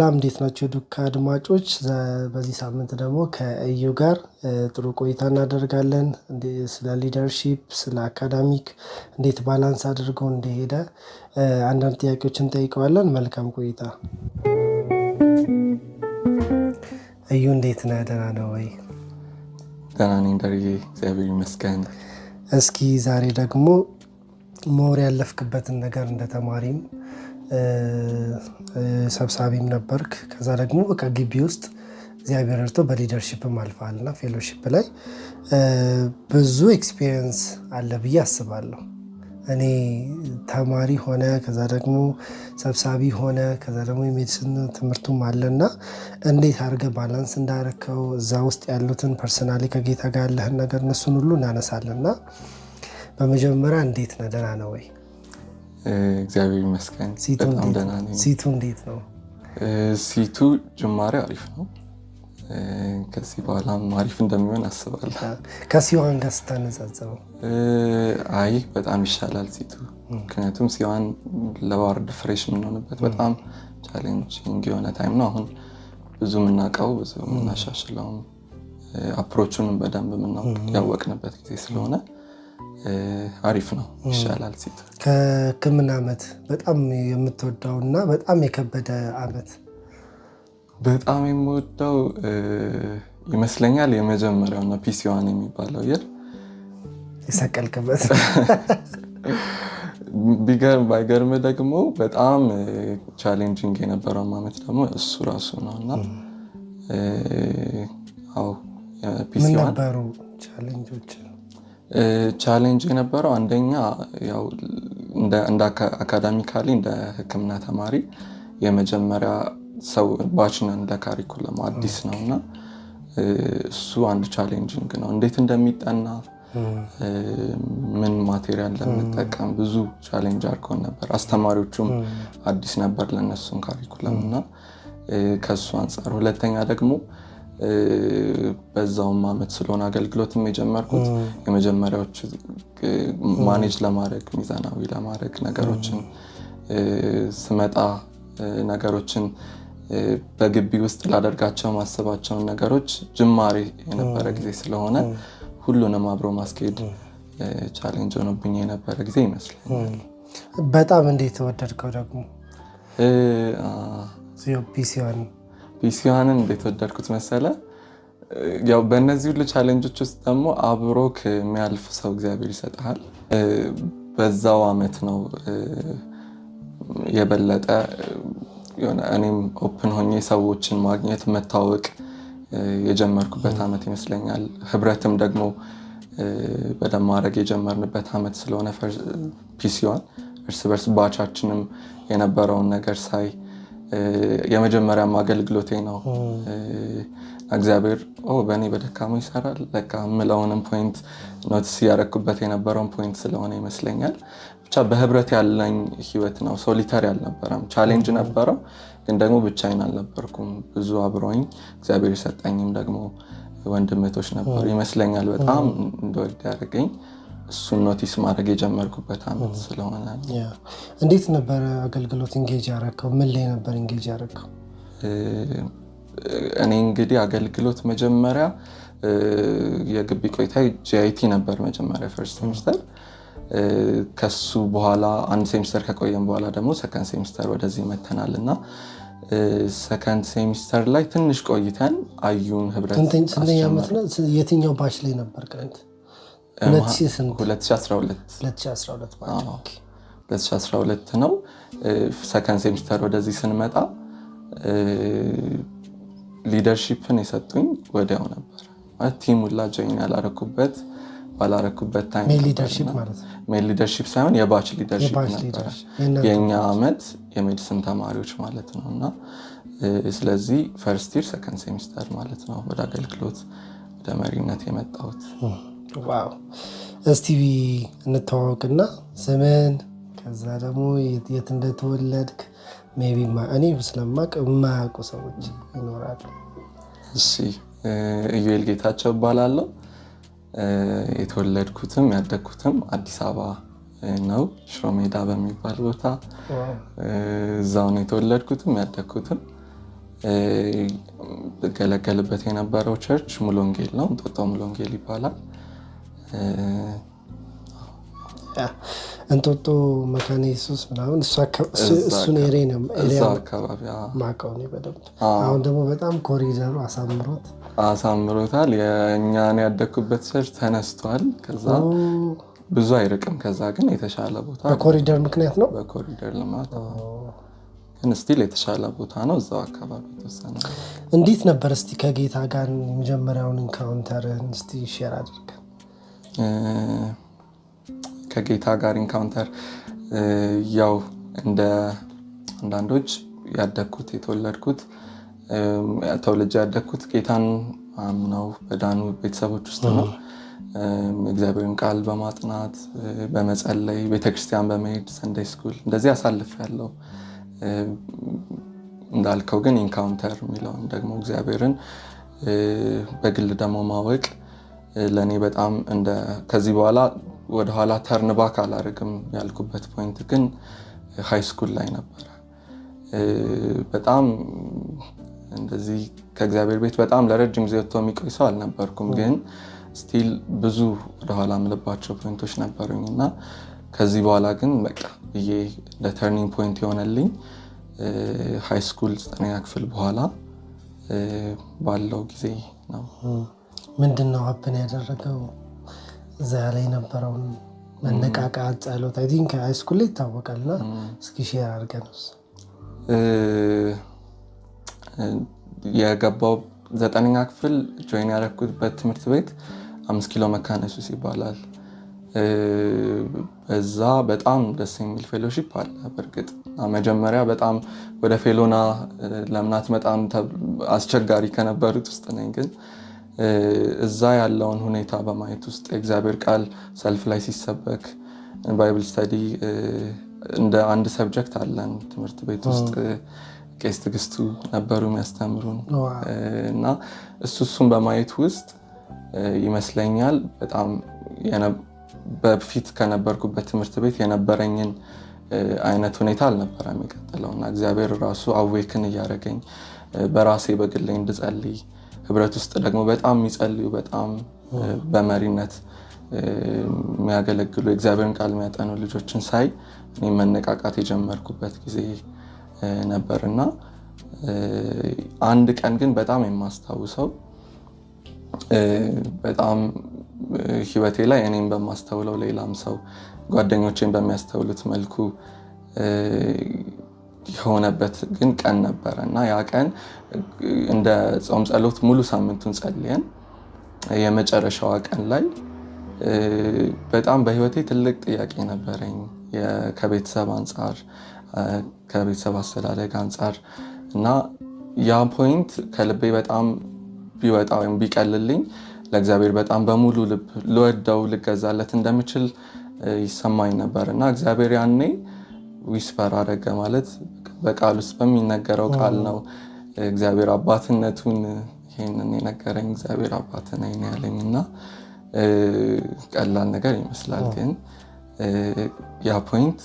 ሰላም እንዴት ናቸው ዱካ አድማጮች? በዚህ ሳምንት ደግሞ ከእዩ ጋር ጥሩ ቆይታ እናደርጋለን። ስለ ሊደርሺፕ፣ ስለ አካዳሚክ እንዴት ባላንስ አድርገው እንደሄደ አንዳንድ ጥያቄዎችን እንጠይቀዋለን። መልካም ቆይታ። እዩ እንዴት ነህ? ደህና ነው ወይ? ደህና ነኝ ደርዬ፣ እግዚአብሔር ይመስገን። እስኪ ዛሬ ደግሞ ሞር ያለፍክበትን ነገር እንደ ተማሪም ሰብሳቢም ነበርክ። ከዛ ደግሞ በቃ ግቢ ውስጥ እግዚአብሔር ረድቶ በሊደርሺፕም አልፈሃል እና ፌሎሺፕ ላይ ብዙ ኤክስፒሪየንስ አለ ብዬ አስባለሁ። እኔ ተማሪ ሆነ ከዛ ደግሞ ሰብሳቢ ሆነ ከዛ ደግሞ የሜዲሲን ትምህርቱም አለና እንዴት አድርገህ ባላንስ እንዳረከው እዛ ውስጥ ያሉትን ፐርሰናሊ ከጌታ ጋር ያለህን ነገር እነሱን ሁሉ እናነሳለን እና በመጀመሪያ እንዴት ነህ? ደህና ነው ወይ? እግዚአብሔር ይመስገን በጣም ደህና ነኝ። ሲቱ እንዴት ነው? ሲቱ ጅማሬ አሪፍ ነው። ከዚህ በኋላም አሪፍ እንደሚሆን አስባለሁ። ከሲዋን ጋር ስታነጻጽረው? አይ በጣም ይሻላል ሲቱ። ምክንያቱም ሲዋን ለዋርድ ፍሬሽ የምንሆንበት በጣም ቻሌንጂንግ የሆነ ታይም ነው። አሁን ብዙ የምናውቀው ብዙ የምናሻሽለውም አፕሮቹንም በደንብ ያወቅንበት ጊዜ ስለሆነ አሪፍ ነው፣ ይሻላል ሲቱ። ከህክምና ዓመት በጣም የምትወደው እና በጣም የከበደ ዓመት? በጣም የምወደው ይመስለኛል የመጀመሪያው ነው፣ ፒሲ1 የሚባለው የር የሰቀልክበት። ባይገርም ደግሞ በጣም ቻሌንጂንግ የነበረው ዓመት ደግሞ እሱ ራሱ ነው እና ምን ነበሩ ቻሌንጆች? ቻሌንጅ የነበረው አንደኛ ያው እንደ አካዳሚካሊ እንደ ህክምና ተማሪ የመጀመሪያ ሰው ባችነን ለካሪኩለም አዲስ ነው እና እሱ አንድ ቻሌንጂንግ ነው። እንዴት እንደሚጠና ምን ማቴሪያል ለምንጠቀም ብዙ ቻሌንጅ አድርገውን ነበር። አስተማሪዎቹም አዲስ ነበር ለነሱም ካሪኩለም እና ከሱ አንፃር። ሁለተኛ ደግሞ በዛውም ዓመት ስለሆነ አገልግሎትም የጀመርኩት የመጀመሪያዎች ማኔጅ ለማድረግ ሚዛናዊ ለማድረግ ነገሮችን ስመጣ ነገሮችን በግቢ ውስጥ ላደርጋቸው ማሰባቸውን ነገሮች ጅማሬ የነበረ ጊዜ ስለሆነ ሁሉንም አብሮ ማስኬድ ቻሌንጅ ሆኖብኝ የነበረ ጊዜ ይመስለኛል። በጣም እንዴት ተወደድከው ደግሞ ፒሲዋንን እንዴት ወደድኩት መሰለ? ያው በእነዚህ ሁሉ ቻሌንጆች ውስጥ ደግሞ አብሮክ የሚያልፍ ሰው እግዚአብሔር ይሰጥሃል። በዛው ዓመት ነው የበለጠ እኔም ኦፕን ሆኜ ሰዎችን ማግኘት መታወቅ የጀመርኩበት ዓመት ይመስለኛል። ህብረትም ደግሞ በደንብ ማድረግ የጀመርንበት ዓመት ስለሆነ ፒሲዋን እርስ በርስ ባቻችንም የነበረውን ነገር ሳይ የመጀመሪያም አገልግሎቴ ነው። እግዚአብሔር በእኔ በደካማ ይሰራል ለካ የምለውንም ፖይንት ኖቲስ ያደረኩበት የነበረውን ፖይንት ስለሆነ ይመስለኛል። ብቻ በህብረት ያለኝ ህይወት ነው። ሶሊታሪ አልነበረም። ቻሌንጅ ነበረው ግን ደግሞ ብቻዬን አልነበርኩም። ብዙ አብሮኝ እግዚአብሔር የሰጠኝም ደግሞ ወንድምቶች ነበሩ ይመስለኛል። በጣም እንደወድ ያደረገኝ እሱን ኖቲስ ማድረግ የጀመርኩበት ዓመት ስለሆነ። እንዴት ነበረ አገልግሎት ኢንጌጅ ያደረከው? ምን ላይ ነበር ኢንጌጅ ያደረከው? እኔ እንግዲህ አገልግሎት መጀመሪያ የግቢ ቆይታ ጂአይቲ ነበር መጀመሪያ ፈርስት ሴሚስተር። ከሱ በኋላ አንድ ሴሚስተር ከቆየን በኋላ ደግሞ ሰከንድ ሴሚስተር ወደዚህ መተናል እና ሰከንድ ሴሚስተር ላይ ትንሽ ቆይተን አዩን ህብረት። ስንተኛ ዓመት ነው? የትኛው ባች ላይ ነበር? 2012 ነው። ሰከንድ ሴሚስተር ወደዚህ ስንመጣ ሊደርሺፕን የሰጡኝ ወዲያው ነበር። ቲም ሁላ ጆይን ያላረኩበት ባላረኩበት ታይም ሜል ሊደርሺፕ ሳይሆን የባች ሊደርሺፕ ነበር። የእኛ ዓመት የሜዲሲን ተማሪዎች ማለት ነው እና ስለዚህ ፈርስት ይር ሰከንድ ሴሚስተር ማለት ነው ወደ አገልግሎት ወደ መሪነት የመጣሁት። ዋው! እስቲ እንተዋወቅና ስምን ከዛ ደግሞ የት እንደተወለድክ ሜቢ እኔ ስለማቅ የማያውቁ ሰዎች ይኖራሉ። እሺ፣ ኢዩኤል ጌታቸው እባላለሁ። የተወለድኩትም ያደግኩትም አዲስ አበባ ነው፣ ሽሮ ሜዳ በሚባል ቦታ። እዛው ነው የተወለድኩትም ያደግኩትም። ገለገልበት የነበረው ቸርች ሙሉ ወንጌል ነው። እንጦጦ ሙሉ ወንጌል ይባላል። እንጦጦ መካነ ኢየሱስ ምናምን እሱን ኤሪያ አካባቢ ማውቀው ነው በደንብ። አሁን ደግሞ በጣም ኮሪደሩ አሳምሮታል። የእኛን ያደግኩበት ቸርች ተነስቷል። ከዛ ብዙ አይርቅም። ከዛ ግን የተሻለ ቦታ በኮሪደር ምክንያት ነው። በኮሪደር ልማት ግን ስቲል የተሻለ ቦታ ነው። እዛው አካባቢ ተወሰነ። እንዴት ነበር እስቲ ከጌታ ጋር የመጀመሪያውን ኢንካውንተርህን እስቲ ሼር አድርግ። ከጌታ ጋር ኢንካውንተር ያው እንደ አንዳንዶች ያደግኩት የተወለድኩት ተወልጄ ያደግኩት ጌታን አምነው በዳኑ ቤተሰቦች ውስጥ ነው። እግዚአብሔርን ቃል በማጥናት በመጸለይ ቤተክርስቲያን በመሄድ ሰንደይ ስኩል እንደዚህ አሳልፌያለሁ። እንዳልከው ግን ኢንካውንተር የሚለውን ደግሞ እግዚአብሔርን በግል ደግሞ ማወቅ ለእኔ በጣም ከዚህ በኋላ ወደኋላ ተርን ባክ አላደርግም ያልኩበት ፖይንት ግን ሃይ ስኩል ላይ ነበረ። በጣም እንደዚህ ከእግዚአብሔር ቤት በጣም ለረጅም ጊዜ ወጥቶ የሚቆይ ሰው አልነበርኩም። ግን ስቲል ብዙ ወደኋላ ምልባቸው ፖይንቶች ነበሩኝ እና ከዚህ በኋላ ግን በቃ ብዬ ለተርኒንግ ፖይንት የሆነልኝ ሃይ ስኩል 9ኛ ክፍል በኋላ ባለው ጊዜ ነው። ምንድን ነው ሀፕን ያደረገው? እዛ ላይ የነበረውን መነቃቃት ጸሎት አይ ቲንክ ሃይ ስኩል ላይ ይታወቃልና እስኪ ሼር አድርገን። የገባው 9ኛ ክፍል ጆይን ያደረኩበት ትምህርት ቤት 5 ኪሎ መካነ ኢየሱስ ይባላል። በዛ በጣም ደስ የሚል ፌሎሺፕ አለ። በእርግጥ መጀመሪያ በጣም ወደ ፌሎና ለምናት በጣም አስቸጋሪ ከነበሩት ውስጥ ነኝ። ግን እዛ ያለውን ሁኔታ በማየት ውስጥ የእግዚአብሔር ቃል ሰልፍ ላይ ሲሰበክ ባይብል ስተዲ እንደ አንድ ሰብጀክት አለን ትምህርት ቤት ውስጥ። ቄስ ትግስቱ ነበሩ የሚያስተምሩን እና እሱን በማየት ውስጥ ይመስለኛል በጣም በፊት ከነበርኩበት ትምህርት ቤት የነበረኝን አይነት ሁኔታ አልነበረም የቀጠለው እና እግዚአብሔር ራሱ አዌክን እያደረገኝ በራሴ በግሌ እንድጸልይ ህብረት ውስጥ ደግሞ በጣም የሚጸልዩ በጣም በመሪነት የሚያገለግሉ የእግዚአብሔርን ቃል የሚያጠኑ ልጆችን ሳይ እኔ መነቃቃት የጀመርኩበት ጊዜ ነበርና አንድ ቀን ግን በጣም የማስታውሰው በጣም ህይወቴ ላይ እኔም በማስተውለው ሌላም ሰው ጓደኞቼን በሚያስተውሉት መልኩ የሆነበት ግን ቀን ነበረ እና ያ ቀን እንደ ጾም ጸሎት ሙሉ ሳምንቱን ጸልየን የመጨረሻዋ ቀን ላይ በጣም በህይወቴ ትልቅ ጥያቄ ነበረኝ ከቤተሰብ አንጻር ከቤተሰብ አስተዳደግ አንጻር እና ያ ፖይንት ከልቤ በጣም ቢወጣ ወይም ቢቀልልኝ ለእግዚአብሔር በጣም በሙሉ ልብ ልወደው ልገዛለት እንደምችል ይሰማኝ ነበር እና እግዚአብሔር ያኔ ዊስፐር አደረገ። ማለት በቃል ውስጥ በሚነገረው ቃል ነው እግዚአብሔር አባትነቱን ይሄንን የነገረኝ። እግዚአብሔር አባት ነኝ ያለኝ እና ቀላል ነገር ይመስላል። ግን ያ ፖይንት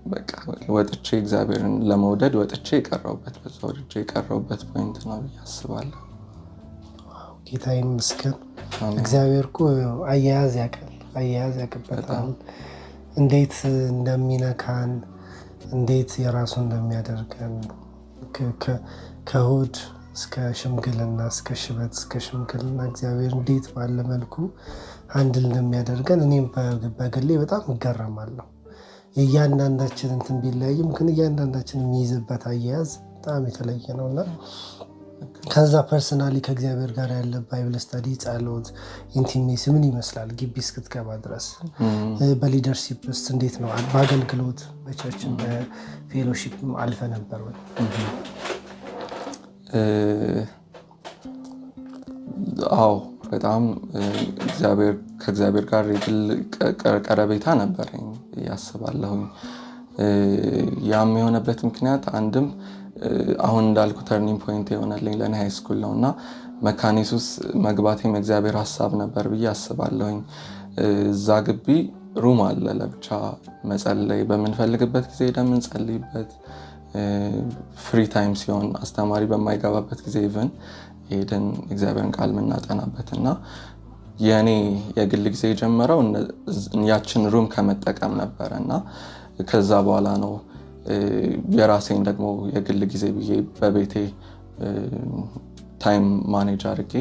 በቃ ወጥቼ እግዚአብሔርን ለመውደድ ወጥቼ የቀረውበት በዛ ወጥቼ የቀረውበት ፖይንት ነው ብዬ አስባለሁ። ጌታ ይመስገን። እግዚአብሔር እኮ አያያዝ ያቅበታል። እንዴት እንደሚነካን እንዴት የራሱ እንደሚያደርገን ከእሑድ እስከ ሽምግልና እስከ ሽበት እስከ ሽምግልና እግዚአብሔር እንዴት ባለ መልኩ አንድል እንደሚያደርገን እኔም በግሌ በጣም እገረማለሁ። የእያንዳንዳችን እንትን ቢለያይም ግን እያንዳንዳችን የሚይዝበት አያያዝ በጣም የተለየ ነውና ከዛ ፐርሰናሊ ከእግዚአብሔር ጋር ያለ ባይብል ስተዲ ጸሎት ኢንቲሜሲ ምን ይመስላል ግቢ እስክትገባ ድረስ? በሊደርሺፕ ውስጥ እንዴት ነው? በአገልግሎት በቸርች በፌሎሺፕ አልፈ ነበር ወይ? አዎ በጣም ከእግዚአብሔር ጋር የግል ቀረቤታ ነበረኝ ያስባለሁኝ። ያም የሆነበት ምክንያት አንድም አሁን እንዳልኩ ተርኒንግ ፖይንት የሆነልኝ ለእኔ ሃይ ስኩል ነው እና መካነ ኢየሱስ መግባቴም የእግዚአብሔር ሀሳብ ነበር ብዬ አስባለሁኝ። እዛ ግቢ ሩም አለ ለብቻ መጸለይ በምንፈልግበት ጊዜ እንደምንጸልይበት ፍሪ ታይም ሲሆን አስተማሪ በማይገባበት ጊዜ ኢቭን ሄደን እግዚአብሔርን ቃል የምናጠናበት እና የኔ የግል ጊዜ የጀመረው ያችን ሩም ከመጠቀም ነበረ እና ከዛ በኋላ ነው የራሴን ደግሞ የግል ጊዜ ብዬ በቤቴ ታይም ማኔጅ አድርጌ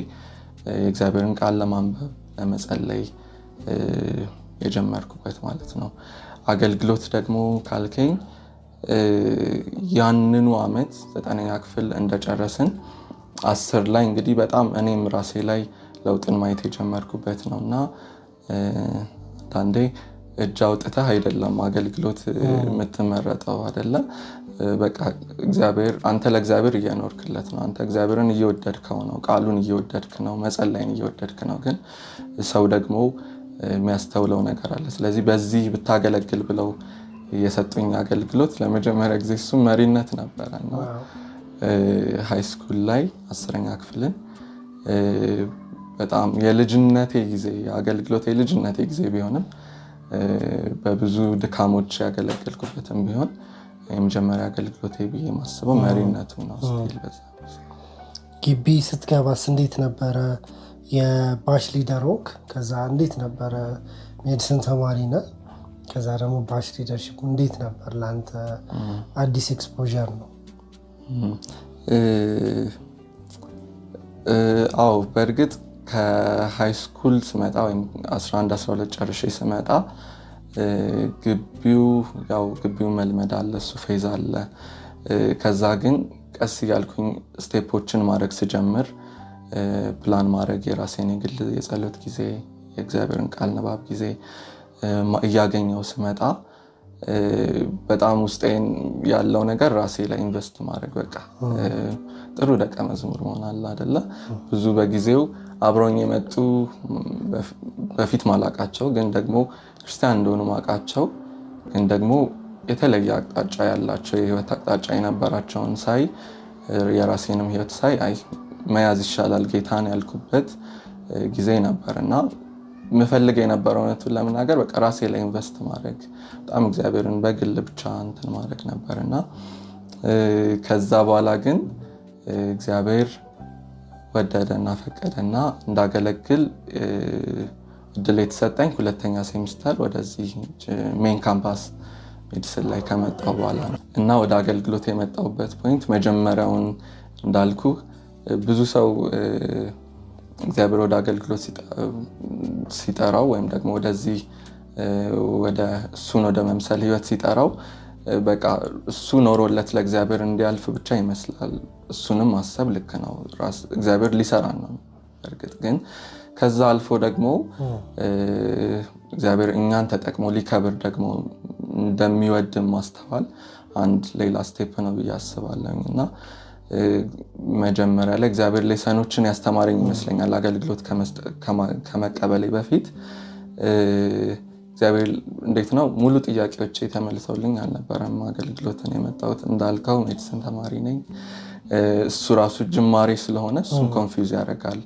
የእግዚአብሔርን ቃል ለማንበብ ለመጸለይ የጀመርኩበት ማለት ነው። አገልግሎት ደግሞ ካልከኝ ያንኑ ዓመት 9ኛ ክፍል እንደጨረስን 10 ላይ እንግዲህ በጣም እኔም ራሴ ላይ ለውጥን ማየት የጀመርኩበት ነው እና አንዴ እጅ አውጥተህ አይደለም አገልግሎት የምትመረጠው አይደለ። በቃ አንተ ለእግዚአብሔር እየኖርክለት ነው። አንተ እግዚአብሔርን እየወደድከው ነው፣ ቃሉን እየወደድክ ነው፣ መጸለይን እየወደድክ ነው። ግን ሰው ደግሞ የሚያስተውለው ነገር አለ። ስለዚህ በዚህ ብታገለግል ብለው የሰጡኝ አገልግሎት ለመጀመሪያ ጊዜ እሱ መሪነት ነበረ እና ሃይስኩል ላይ 10ኛ ክፍልን በጣም የልጅነቴ ጊዜ አገልግሎት የልጅነቴ ጊዜ ቢሆንም በብዙ ድካሞች ያገለገልኩበትም ቢሆን የመጀመሪያ አገልግሎቴ ብዬ ማስበው መሪነቱ ነው። ግቢ ስትገባስ እንዴት ነበረ? የባች ሊደር ሆንክ። ከዛ እንዴት ነበረ? ሜዲሲን ተማሪ ነህ። ከዛ ደግሞ ባች ሊደርሺፕ እንዴት ነበር ለአንተ? አዲስ ኤክስፖዠር ነው። አዎ በእርግጥ ከሃይስኩል ስመጣ ወይም 11 12 ጨርሼ ስመጣ ግቢው መልመድ አለ፣ እሱ ፌዝ አለ። ከዛ ግን ቀስ እያልኩኝ ስቴፖችን ማድረግ ስጀምር ፕላን ማድረግ የራሴን የግል የጸሎት ጊዜ፣ የእግዚአብሔርን ቃል ንባብ ጊዜ እያገኘው ስመጣ በጣም ውስጤን ያለው ነገር ራሴ ላይ ኢንቨስት ማድረግ በቃ ጥሩ ደቀ መዝሙር መሆን አለ አይደለ። ብዙ በጊዜው አብረውኝ የመጡ በፊት ማላቃቸው ግን ደግሞ ክርስቲያን እንደሆኑ ማቃቸው ግን ደግሞ የተለየ አቅጣጫ ያላቸው የህይወት አቅጣጫ የነበራቸውን ሳይ የራሴንም ህይወት ሳይ መያዝ ይሻላል ጌታን ያልኩበት ጊዜ ነበርና ምፈልግ የነበረው እውነቱን ለመናገር በቃ ራሴ ላይ ኢንቨስት ማድረግ በጣም እግዚአብሔርን በግል ብቻ እንትን ማድረግ ነበርና ከዛ በኋላ ግን እግዚአብሔር ወደደና ፈቀደና እንዳገለግል እድል የተሰጠኝ 2ኛ ሴሚስተር ወደዚህ ሜን ካምፓስ ሜዲሲን ላይ ከመጣሁ በኋላ ነው እና ወደ አገልግሎት የመጣሁበት ፖይንት መጀመሪያውን እንዳልኩ ብዙ ሰው እግዚአብሔር ወደ አገልግሎት ሲጠራው ወይም ደግሞ ወደዚህ እሱን ወደ መምሰል ህይወት ሲጠራው በቃ እሱ ኖሮለት ለእግዚአብሔር እንዲያልፍ ብቻ ይመስላል። እሱንም ማሰብ ልክ ነው፣ እግዚአብሔር ሊሰራን ነው። እርግጥ ግን ከዛ አልፎ ደግሞ እግዚአብሔር እኛን ተጠቅሞ ሊከብር ደግሞ እንደሚወድም ማስተዋል አንድ ሌላ ስቴፕ ነው ብዬ አስባለሁ እና መጀመሪያ ላይ እግዚአብሔር ሌሰኖችን ያስተማረኝ ይመስለኛል። አገልግሎት ከመቀበሌ በፊት እግዚአብሔር እንዴት ነው ሙሉ ጥያቄዎች ተመልሰውልኝ አልነበረም አገልግሎትን የመጣሁት። እንዳልከው ሜዲሲን ተማሪ ነኝ። እሱ ራሱ ጅማሬ ስለሆነ እሱን ኮንፊውዝ ያደርጋል።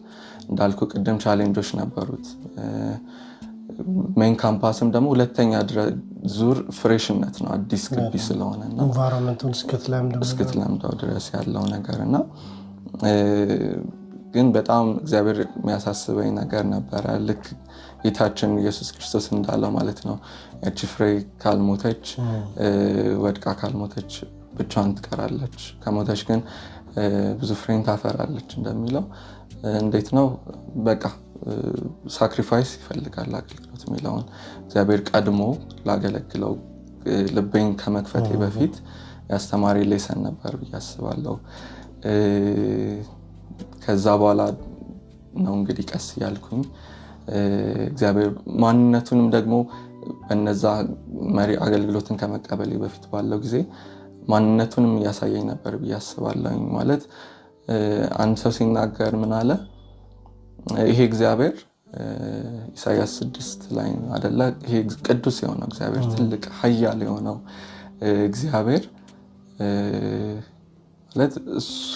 እንዳልኩ ቅድም ቻሌንጆች ነበሩት። ሜን ካምፓስም ደግሞ 2ኛ ዙር ፍሬሽነት ነው፣ አዲስ ግቢ ስለሆነና ኢንቫይሮንመንቱን እስክትለምደው ድረስ ያለው ነገርና ግን በጣም እግዚአብሔር የሚያሳስበኝ ነገር ነበረ። ልክ ጌታችን ኢየሱስ ክርስቶስ እንዳለው ማለት ነው ያቺ ፍሬ ካልሞተች ወድቃ ካልሞተች ብቻዋን ትቀራለች፣ ከሞተች ግን ብዙ ፍሬን ታፈራለች እንደሚለው እንዴት ነው በቃ ሳክሪፋይስ ይፈልጋል አገልግሎት የሚለውን እግዚአብሔር ቀድሞ ላገለግለው ልቤን ከመክፈቴ በፊት ያስተማሪ ሌሰን ነበር ብዬ አስባለሁ። ከዛ በኋላ ነው እንግዲህ ቀስ እያልኩኝ እግዚአብሔር ማንነቱንም ደግሞ በነዛ መሪ አገልግሎትን ከመቀበሌ በፊት ባለው ጊዜ ማንነቱንም እያሳየኝ ነበር ብዬ አስባለሁ። ማለት አንድ ሰው ሲናገር ምን አለ? ይሄ እግዚአብሔር ኢሳይያስ 6 ላይ አይደለ? ይሄ ቅዱስ የሆነው እግዚአብሔር ትልቅ ኃያል የሆነው እግዚአብሔር ማለት እሱ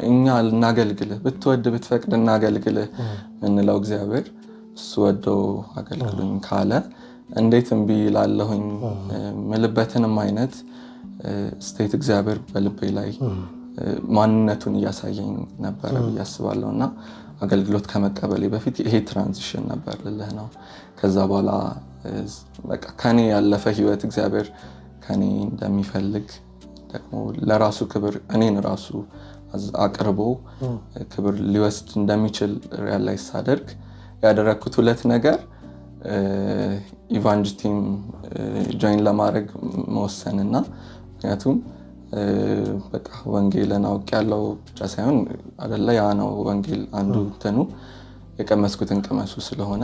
እኛ ልናገልግልህ ብትወድ ብትፈቅድ እናገልግልህ እንለው እግዚአብሔር እሱ ወዶ አገልግሉኝ ካለ እንዴት እምቢ እላለሁኝ? ምልበትንም አይነት ስቴት እግዚአብሔር በልቤ ላይ ማንነቱን እያሳየኝ ነበር ብዬ አስባለሁ። እና አገልግሎት ከመቀበሌ በፊት ይሄ ትራንዚሽን ነበር ልልህ ነው። ከዛ በኋላ በቃ ከኔ ያለፈ ህይወት እግዚአብሔር ከኔ እንደሚፈልግ ደግሞ ለራሱ ክብር እኔን ራሱ አቅርቦ ክብር ሊወስድ እንደሚችል ሪያላይዝ ሳደርግ ያደረኩት ሁለት ነገር ኢቫንጅ ቲም ጆይን ለማድረግ መወሰንና ምክንያቱም በቃ ወንጌልን አውቄያለሁ ብቻ ሳይሆን አይደለ ያ ነው ወንጌል አንዱ እንትኑ የቀመስኩትን ቅመሱ ስለሆነ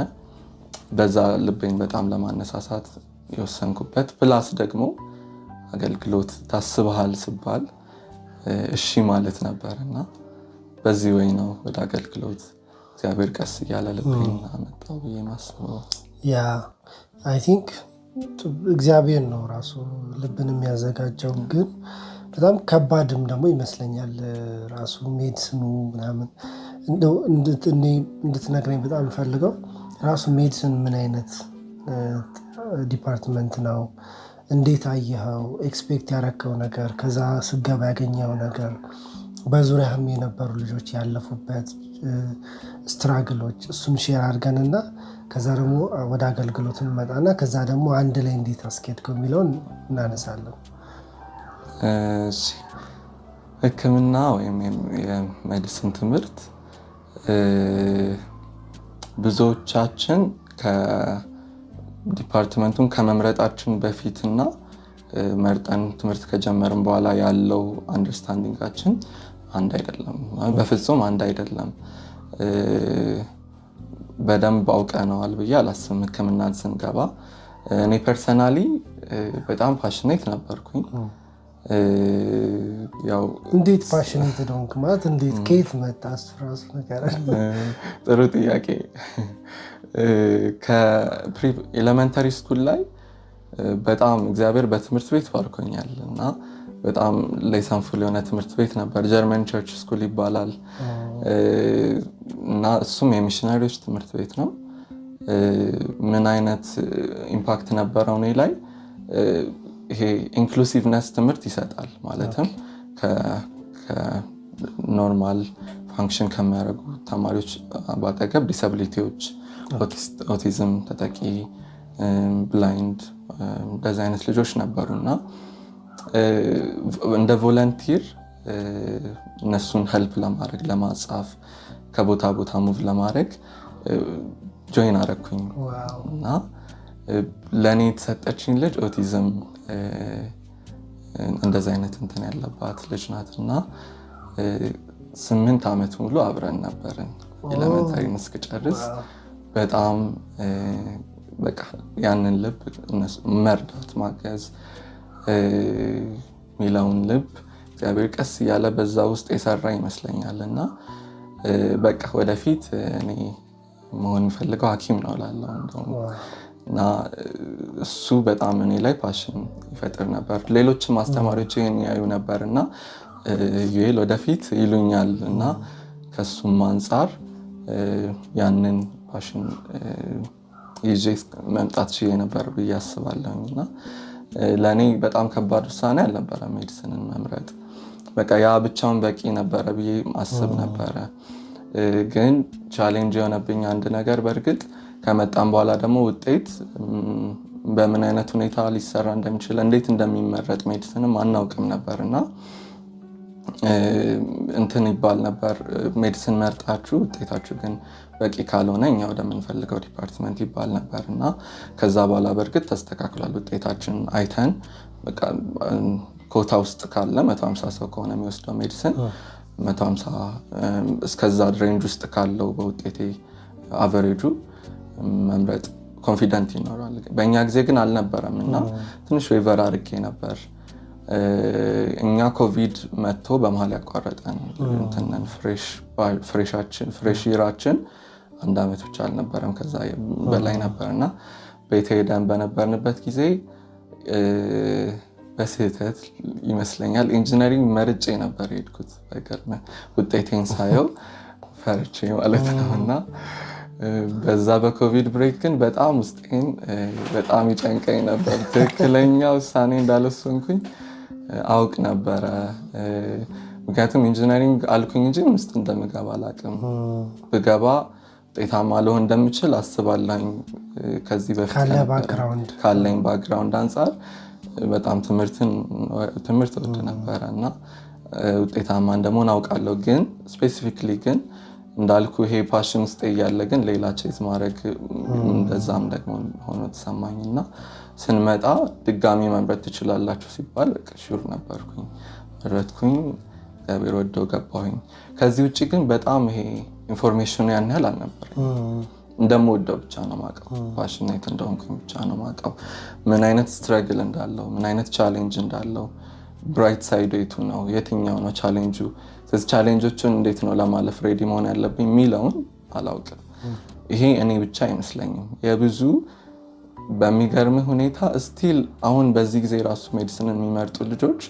በዛ ልቤን በጣም ለማነሳሳት የወሰንኩበት ፕላስ ደግሞ አገልግሎት ታስበሃል ስባል እሺ ማለት ነበርና በዚህ ወይ ነው ወደ አገልግሎት እግዚአብሔር ቀስ እያለ ልቤን አመጣው ብዬ ማስበው። ያ አይ ቲንክ እግዚአብሔር ነው ራሱ ልብን የሚያዘጋጀው፣ ግን በጣም ከባድም ደግሞ ይመስለኛል ራሱ ሜዲሲኑ ምናምን። እንደው እንድትነግረኝ በጣም ፈልገው ራሱ ሜዲሲን ምን አይነት ዲፓርትመንት ነው? እንዴት አየኸው? ኤክስፔክት ያረከው ነገር፣ ከዛ ስገባ ያገኘው ነገር፣ በዙሪያህም የነበሩ ልጆች ያለፉበት ስትራግሎች እሱን ሼር አድርገንና ከዛ ደግሞ ወደ አገልግሎት እንመጣና ከዛ ደግሞ አንድ ላይ እንዴት አስኬድከው የሚለውን እናነሳለን። ሕክምና ወይም የሜዲሲን ትምህርት ብዙዎቻችን ዲፓርትመንቱን ከመምረጣችን በፊትና መርጠን ትምህርት ከጀመርን በኋላ ያለው አንደርስታንዲንጋችን አንድ አይደለም፣ በፍጹም አንድ አይደለም። በደንብ አውቀነዋል ብዬ አላስብም። ሕክምናን ስንገባ እኔ ፐርሰናሊ በጣም ፓሽኔት ነበርኩኝ። ያው እንዴት ፓሽኔት ሆንክ ማለት እንዴት ከየት መጣ? ራሱ ነገር ጥሩ ጥያቄ። ከኤሌመንተሪ ስኩል ላይ በጣም እግዚአብሔር በትምህርት ቤት ባርኮኛል እና በጣም ሌሰንፉል የሆነ ትምህርት ቤት ነበር። ጀርመን ቸርች ስኩል ይባላል እና እሱም የሚሽነሪዎች ትምህርት ቤት ነው። ምን አይነት ኢምፓክት ነበረው እኔ ላይ? ይሄ ኢንክሉሲቭነስ ትምህርት ይሰጣል። ማለትም ከኖርማል ፋንክሽን ከሚያደርጉ ተማሪዎች ባጠገብ ዲሳቢሊቲዎች፣ ኦቲዝም ተጠቂ፣ ብላይንድ እንደዚህ አይነት ልጆች ነበሩ እና እንደ ቮለንቲር እነሱን ሄልፕ ለማድረግ ለማጻፍ ከቦታ ቦታ ሙቭ ለማድረግ ጆይን አረኩኝ እና ለእኔ የተሰጠችኝ ልጅ ኦቲዝም እንደዚህ አይነት እንትን ያለባት ልጅ ናት እና 8 ዓመት ሙሉ አብረን ነበርን ኤሌመንታሪን እስክጨርስ። በጣም በቃ ያንን ልብ መርዳት ማገዝ ሚለውን ልብ እግዚአብሔር ቀስ እያለ በዛ ውስጥ የሰራ ይመስለኛል እና በቃ ወደፊት እኔ መሆን የምፈልገው ሐኪም ነው እላለሁ እንደውም እና እሱ በጣም እኔ ላይ ፓሽን ይፈጥር ነበር። ሌሎችም አስተማሪዎች ይሄን ያዩ ነበር እና ዩኤል ወደፊት ይሉኛል እና ከሱም አንጻር ያንን ፓሽን ይዤ መምጣት ችዬ ነበር ብዬ አስባለሁኝ እና ለእኔ በጣም ከባድ ውሳኔ አልነበረ ሜዲሲንን መምረጥ። በቃ ያ ብቻውን በቂ ነበረ ብዬ አስብ ነበረ። ግን ቻሌንጅ የሆነብኝ አንድ ነገር በእርግጥ ከመጣም በኋላ ደግሞ ውጤት በምን አይነት ሁኔታ ሊሰራ እንደሚችል እንዴት እንደሚመረጥ ሜዲሲንም አናውቅም ነበር እና እንትን ይባል ነበር ሜዲሲን መርጣችሁ ውጤታችሁ ግን በቂ ካልሆነ እኛ ወደምንፈልገው ዲፓርትመንት ይባል ነበር እና ከዛ በኋላ በእርግጥ ተስተካክሏል። ውጤታችን አይተን በቃ ኮታ ውስጥ ካለ 150 ሰው ከሆነ የሚወስደው ሜዲሲን 150 እስከዛ ሬንጅ ውስጥ ካለው በውጤቴ አቨሬጁ መምረጥ ኮንፊደንት ይኖራል። በእኛ ጊዜ ግን አልነበረም እና ትንሽ ዌቨር አድርጌ ነበር። እኛ ኮቪድ መጥቶ በመሀል ያቋረጠን እንትነን ፍሬሽ ይራችን 1 ዓመት ብቻ አልነበረም ከዛ በላይ ነበርና ቤት ሄደን በነበርንበት ጊዜ በስህተት ይመስለኛል ኢንጂነሪንግ መርጬ ነበር የሄድኩት። ውጤቴን ሳየው ፈርቼ ማለት ነው እና በዛ በኮቪድ ብሬክ ግን በጣም ውስጤን በጣም ይጨንቀኝ ነበር ትክክለኛ ውሳኔ እንዳልወሰንኩኝ አውቅ ነበረ። ምክንያቱም ኢንጂነሪንግ አልኩኝ እንጂ ውስጥ እንደምገባ አላውቅም። ብገባ ውጤታማ ልሆን እንደምችል አስባለኝ። ከዚህ በፊት ካለኝ ባክግራውንድ አንጻር በጣም ትምህርት ወድ ነበረ እና ውጤታማ እንደመሆን አውቃለሁ። ግን ስፔሲፊክሊ ግን እንዳልኩ ይሄ ፓሽን ውስጥ እያለ ግን ሌላ ቼዝ ማድረግ እንደዛም ደግሞ ሆኖ ተሰማኝ እና ስንመጣ ድጋሚ መምረጥ ትችላላችሁ ሲባል ሹር ነበርኩኝ፣ መረጥኩኝ። እግዚአብሔር ወደው ገባሁኝ። ከዚህ ውጭ ግን በጣም ይሄ ኢንፎርሜሽኑ ያን ያህል አልነበረኝ። እንደምወደው ብቻ ነው ማቀው፣ ፓሽኔት እንደሆንኩኝ ብቻ ነው ማቀው። ምን አይነት ስትረግል እንዳለው፣ ምን አይነት ቻሌንጅ እንዳለው፣ ብራይት ሳይዱ የቱ ነው፣ የትኛው ነው ቻሌንጁ፣ ስለዚህ ቻሌንጆቹን እንዴት ነው ለማለፍ ሬዲ መሆን ያለብኝ የሚለውን አላውቅም። ይሄ እኔ ብቻ አይመስለኝም፣ የብዙ በሚገርም ሁኔታ ስቲል አሁን በዚህ ጊዜ ራሱ ሜዲሲንን የሚመርጡ ልጆች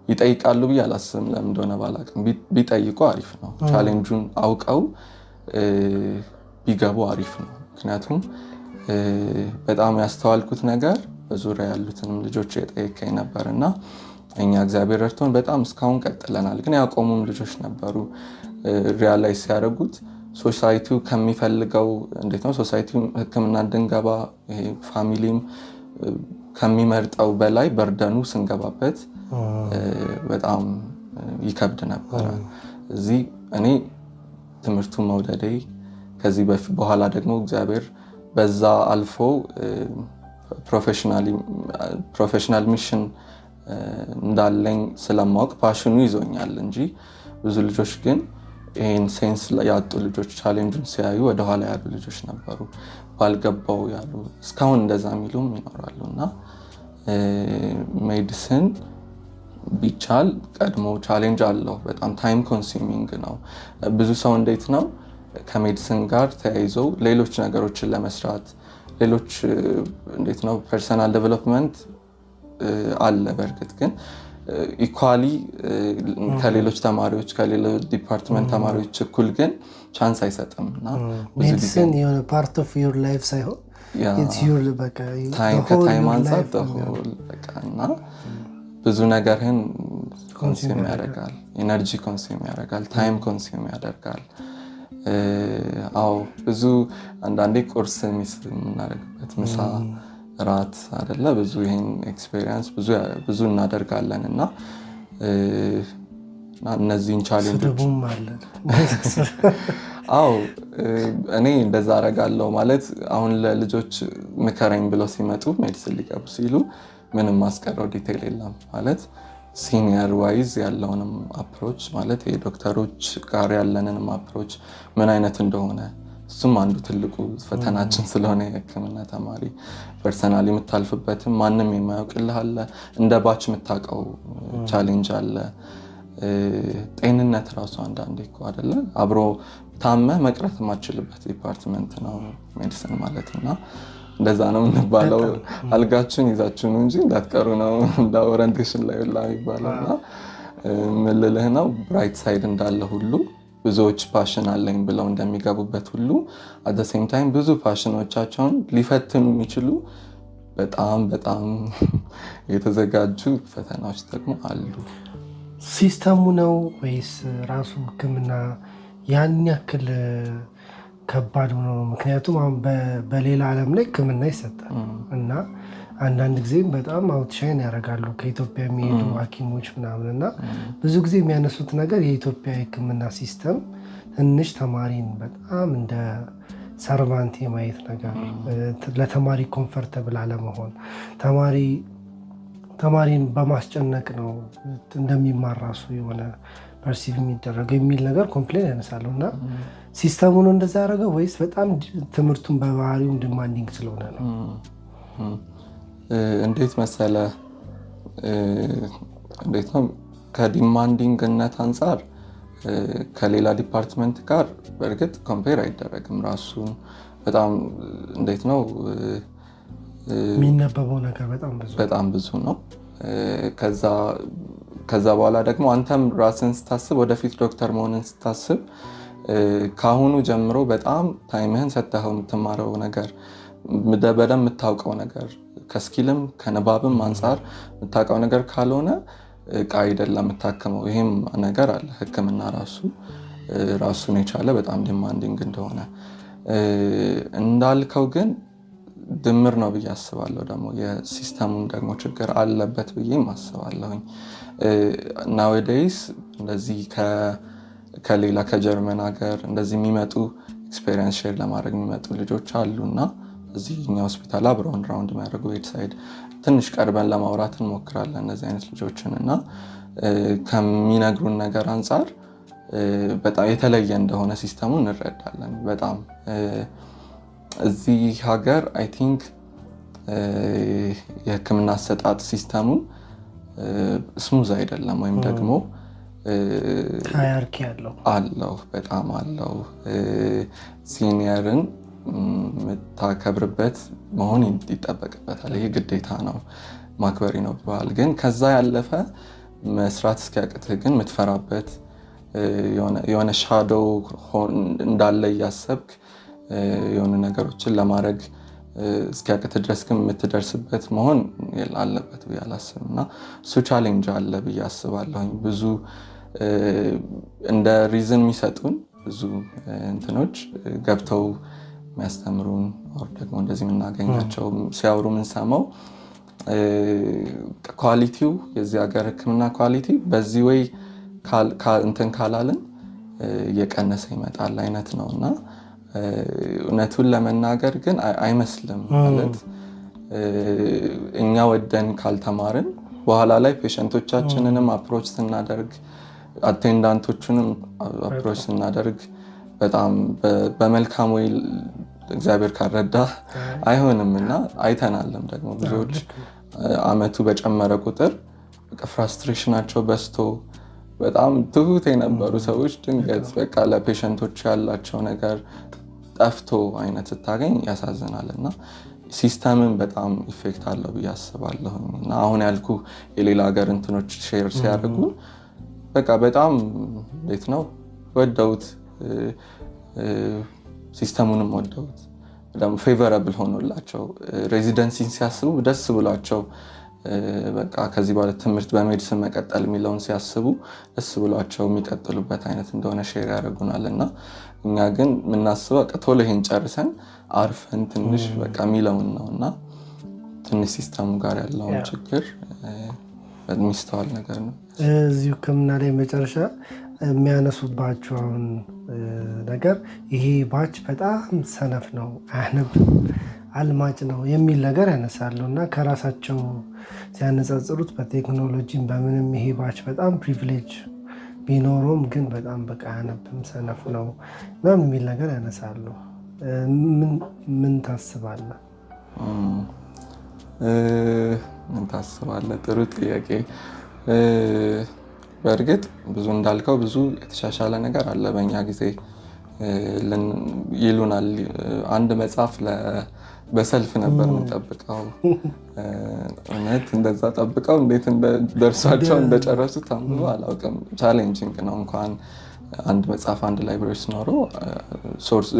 ይጠይቃሉ ብዬ አላስብም። ለምን እንደሆነ ባላውቅም ቢጠይቁ አሪፍ ነው። ቻሌንጁን አውቀው ቢገቡ አሪፍ ነው። ምክንያቱም በጣም ያስተዋልኩት ነገር በዙሪያ ያሉትንም ልጆች የጠየቀኝ ነበር እና እኛ እግዚአብሔር ረድቶን በጣም እስካሁን ቀጥለናል። ግን ያቆሙም ልጆች ነበሩ። ሪያላይዝ ሲያደርጉት ሶሳይቲው ከሚፈልገው እንዴት ነው ሶሳይቲው ሕክምና እንድንገባ ፋሚሊም ከሚመርጠው በላይ በርደኑ ስንገባበት በጣም ይከብድ ነበረ። እዚህ እኔ ትምህርቱን መውደዴ ከዚህ በኋላ ደግሞ እግዚአብሔር በዛ አልፎ ፕሮፌሽናል ሚሽን እንዳለኝ ስለማወቅ ፓሽኑ ይዞኛል እንጂ ብዙ ልጆች ግን ይህን ሴንስ ያጡ ልጆች ቻሌንጁን ሲያዩ ወደኋላ ያሉ ልጆች ነበሩ፣ ባልገባው ያሉ እስካሁን እንደዛ የሚሉም ይኖራሉ። እና ሜዲሲን ቢቻል ቀድሞ ቻሌንጅ አለው። በጣም ታይም ኮንሱሚንግ ነው። ብዙ ሰው እንዴት ነው ከሜዲሲን ጋር ተያይዞ ሌሎች ነገሮችን ለመስራት ሌሎች እንዴት ነው ፐርሰናል ዴቨሎፕመንት አለ። በእርግጥ ግን ኢኳሊ ከሌሎች ተማሪዎች ከሌሎች ዲፓርትመንት ተማሪዎች እኩል ግን ቻንስ አይሰጥም እና ሜዲሲን የሆነ ፓርት ኦፍ ዩር ላይፍ ሳይሆን ከታይም አንጻር እና ብዙ ነገርህን ኮንሱም ያደርጋል፣ ኤነርጂ ኮንሱም ያደርጋል፣ ታይም ኮንሱም ያደርጋል። አዎ ብዙ አንዳንዴ ቁርስ የምናደርግበት ምሳ ራት አይደለ ብዙ ይሄን ኤክስፔሪየንስ ብዙ እናደርጋለን እና እነዚህን ቻሌንጆች አዎ እኔ እንደዛ አደርጋለሁ ማለት አሁን ለልጆች ምከረኝ ብለው ሲመጡ ሜዲሲን ሊገቡ ሲሉ ምንም ማስቀረው ዲቴይል የለም ማለት ሲኒየር ዋይዝ ያለውንም አፕሮች ማለት የዶክተሮች ጋር ያለንንም አፕሮች ምን አይነት እንደሆነ እሱም አንዱ ትልቁ ፈተናችን ስለሆነ የሕክምና ተማሪ ፐርሰናሊ የምታልፍበትም ማንም የማያውቅልህ አለ። እንደ ባች የምታውቀው ቻሌንጅ አለ። ጤንነት ራሱ አንዳንዴ እኮ አይደለ አብሮ ታመ መቅረት የማችልበት ዲፓርትመንት ነው ሜዲሲን ማለት እና እንደዛ ነው የምንባለው። አልጋችሁን ይዛችሁ ነው እንጂ እንዳትቀሩ ነው እንደ ኦሪንቴሽን ላይ ሁላ የሚባለው እና ምን ልልህ ነው ብራይት ሳይድ እንዳለ ሁሉ ብዙዎች ፓሽን አለኝ ብለው እንደሚገቡበት ሁሉ አት ዘ ሴም ታይም ብዙ ፓሽኖቻቸውን ሊፈትኑ የሚችሉ በጣም የተዘጋጁ ፈተናዎች ደግሞ አሉ። ሲስተሙ ነው ወይስ ራሱ ሕክምና ያን ያክል ከባድ ነው? ምክንያቱም አሁን በሌላ ዓለም ላይ ሕክምና ይሰጣል እና አንዳንድ ጊዜም በጣም አውትሻይን ያደርጋሉ ከኢትዮጵያ የሚሄዱ ሐኪሞች ምናምን እና ብዙ ጊዜ የሚያነሱት ነገር የኢትዮጵያ ሕክምና ሲስተም ትንሽ ተማሪን በጣም እንደ ሰርቫንት የማየት ነገር፣ ለተማሪ ኮምፈርተብል አለመሆን፣ ተማሪን በማስጨነቅ ነው እንደሚማር ራሱ የሆነ ፐርሲቭ የሚደረገው የሚል ነገር ኮምፕሌን ያነሳሉ። እና ሲስተሙን እንደዛ ያደረገው ወይስ በጣም ትምህርቱን በባህሪው ዲማንዲንግ ስለሆነ ነው? እንዴት መሰለ እንዴት ነው ከዲማንዲንግነት አንጻር ከሌላ ዲፓርትመንት ጋር በእርግጥ ኮምፔር አይደረግም። ራሱን በጣም እንዴት ነው የሚነበበው ነገር በጣም ብዙ ነው። ከዛ በኋላ ደግሞ አንተም ራስን ስታስብ ወደፊት ዶክተር መሆንን ስታስብ ከአሁኑ ጀምሮ በጣም ታይምህን ሰጥተኸው የምትማረው ነገር በደንብ የምታውቀው ነገር ከስኪልም ከንባብም አንጻር የምታውቀው ነገር ካልሆነ እቃ አይደለም የምታከመው። ይሄም ነገር አለ። ህክምና ራሱን የቻለ በጣም ዲማንዲንግ እንደሆነ እንዳልከው ግን ድምር ነው ብዬ አስባለሁ። ደግሞ የሲስተሙን ደግሞ ችግር አለበት ብዬም አስባለሁኝ። ናዌዴይስ እንደዚህ ከሌላ ከጀርመን ሀገር እንደዚህ የሚመጡ ኤክስፔሪንስ ሼር ለማድረግ የሚመጡ ልጆች አሉ እና እዚህ እኛ ሆስፒታል አብረውን ራውንድ የሚያደርጉ ቤድሳይድ ትንሽ ቀርበን ለማውራት እንሞክራለን እነዚህ አይነት ልጆችን እና ከሚነግሩን ነገር አንጻር በጣም የተለየ እንደሆነ ሲስተሙ እንረዳለን። በጣም እዚህ ሀገር አይ ቲንክ የህክምና አሰጣጥ ሲስተሙ ስሙዝ አይደለም፣ ወይም ደግሞ ሃይራርኪ አለው በጣም አለው። ሲኒየርን የምታከብርበት መሆን ይጠበቅበታል። ይሄ ግዴታ ነው፣ ማክበር ይኖርብሃል። ግን ከዛ ያለፈ መስራት እስኪያቅትህ ግን የምትፈራበት የሆነ ሻዶው እንዳለ እያሰብክ የሆነ ነገሮችን ለማድረግ እስኪያቅትህ ድረስ ግን የምትደርስበት መሆን አለበት ብዬ አላስብም እና እሱ ቻሌንጅ አለ ብዬ አስባለሁኝ። ብዙ እንደ ሪዝን የሚሰጡን ብዙ እንትኖች ገብተው የሚያስተምሩን ወር ደግሞ እንደዚህ የምናገኛቸው ሲያወሩ የምንሰማው ኳሊቲው የዚህ ሀገር ህክምና ኳሊቲ በዚህ ወይ እንትን ካላልን እየቀነሰ ይመጣል አይነት ነው እና እውነቱን ለመናገር ግን አይመስልም። ማለት እኛ ወደን ካልተማርን በኋላ ላይ ፔሸንቶቻችንንም አፕሮች ስናደርግ አቴንዳንቶቹንም አፕሮች ስናደርግ በጣም በመልካም ወይ እግዚአብሔር ካረዳ አይሆንም እና አይተናለም ደግሞ ብዙዎች አመቱ በጨመረ ቁጥር ፍራስትሬሽናቸው በዝቶ በጣም ትሁት የነበሩ ሰዎች ድንገት በቃ ለፔሸንቶች ያላቸው ነገር ጠፍቶ አይነት ስታገኝ ያሳዝናል እና ሲስተምን በጣም ኢፌክት አለው ብዬ አስባለሁ። እና አሁን ያልኩ የሌላ ሀገር እንትኖች ሼር ሲያደርጉ በቃ በጣም እንዴት ነው ወደውት ሲስተሙንም ወደውት ደግሞ ፌቨራብል ሆኖላቸው ሬዚደንሲን ሲያስቡ ደስ ብሏቸው በቃ ከዚህ በኋላ ትምህርት በሜዲሲን መቀጠል የሚለውን ሲያስቡ ደስ ብሏቸው የሚቀጥሉበት አይነት እንደሆነ ሼር ያደርጉናል እና እኛ ግን የምናስበው ቶሎ ይሄን ጨርሰን አርፈን ትንሽ በቃ የሚለውን ነው እና ትንሽ ሲስተሙ ጋር ያለውን ችግር የሚስተዋል ነገር ነው። እዚሁ ህክምና ላይ መጨረሻ የሚያነሱባቸው አሁን ነገር ይሄ ባች በጣም ሰነፍ ነው፣ አያነብም፣ አልማጭ ነው የሚል ነገር ያነሳሉ እና ከራሳቸው ሲያነጻጽሩት በቴክኖሎጂም በምንም ይሄ ባች በጣም ፕሪቪሌጅ ቢኖረውም ግን በጣም በቃ አያነብም፣ ሰነፍ ነው ምናምን የሚል ነገር ያነሳሉ። ምን ታስባለህ? ምን ታስባለህ? ጥሩ ጥያቄ። በእርግጥ ብዙ እንዳልከው ብዙ የተሻሻለ ነገር አለ በእኛ ጊዜ ይሉናል። አንድ መጽሐፍ በሰልፍ ነበር የምንጠብቀው። እውነት እንደዛ ጠብቀው እንዴት ደርሷቸው እንደጨረሱት አንብበው አላውቅም። ቻሌንጂንግ ነው። እንኳን አንድ መጽሐፍ አንድ ላይብረሪ ሲኖረው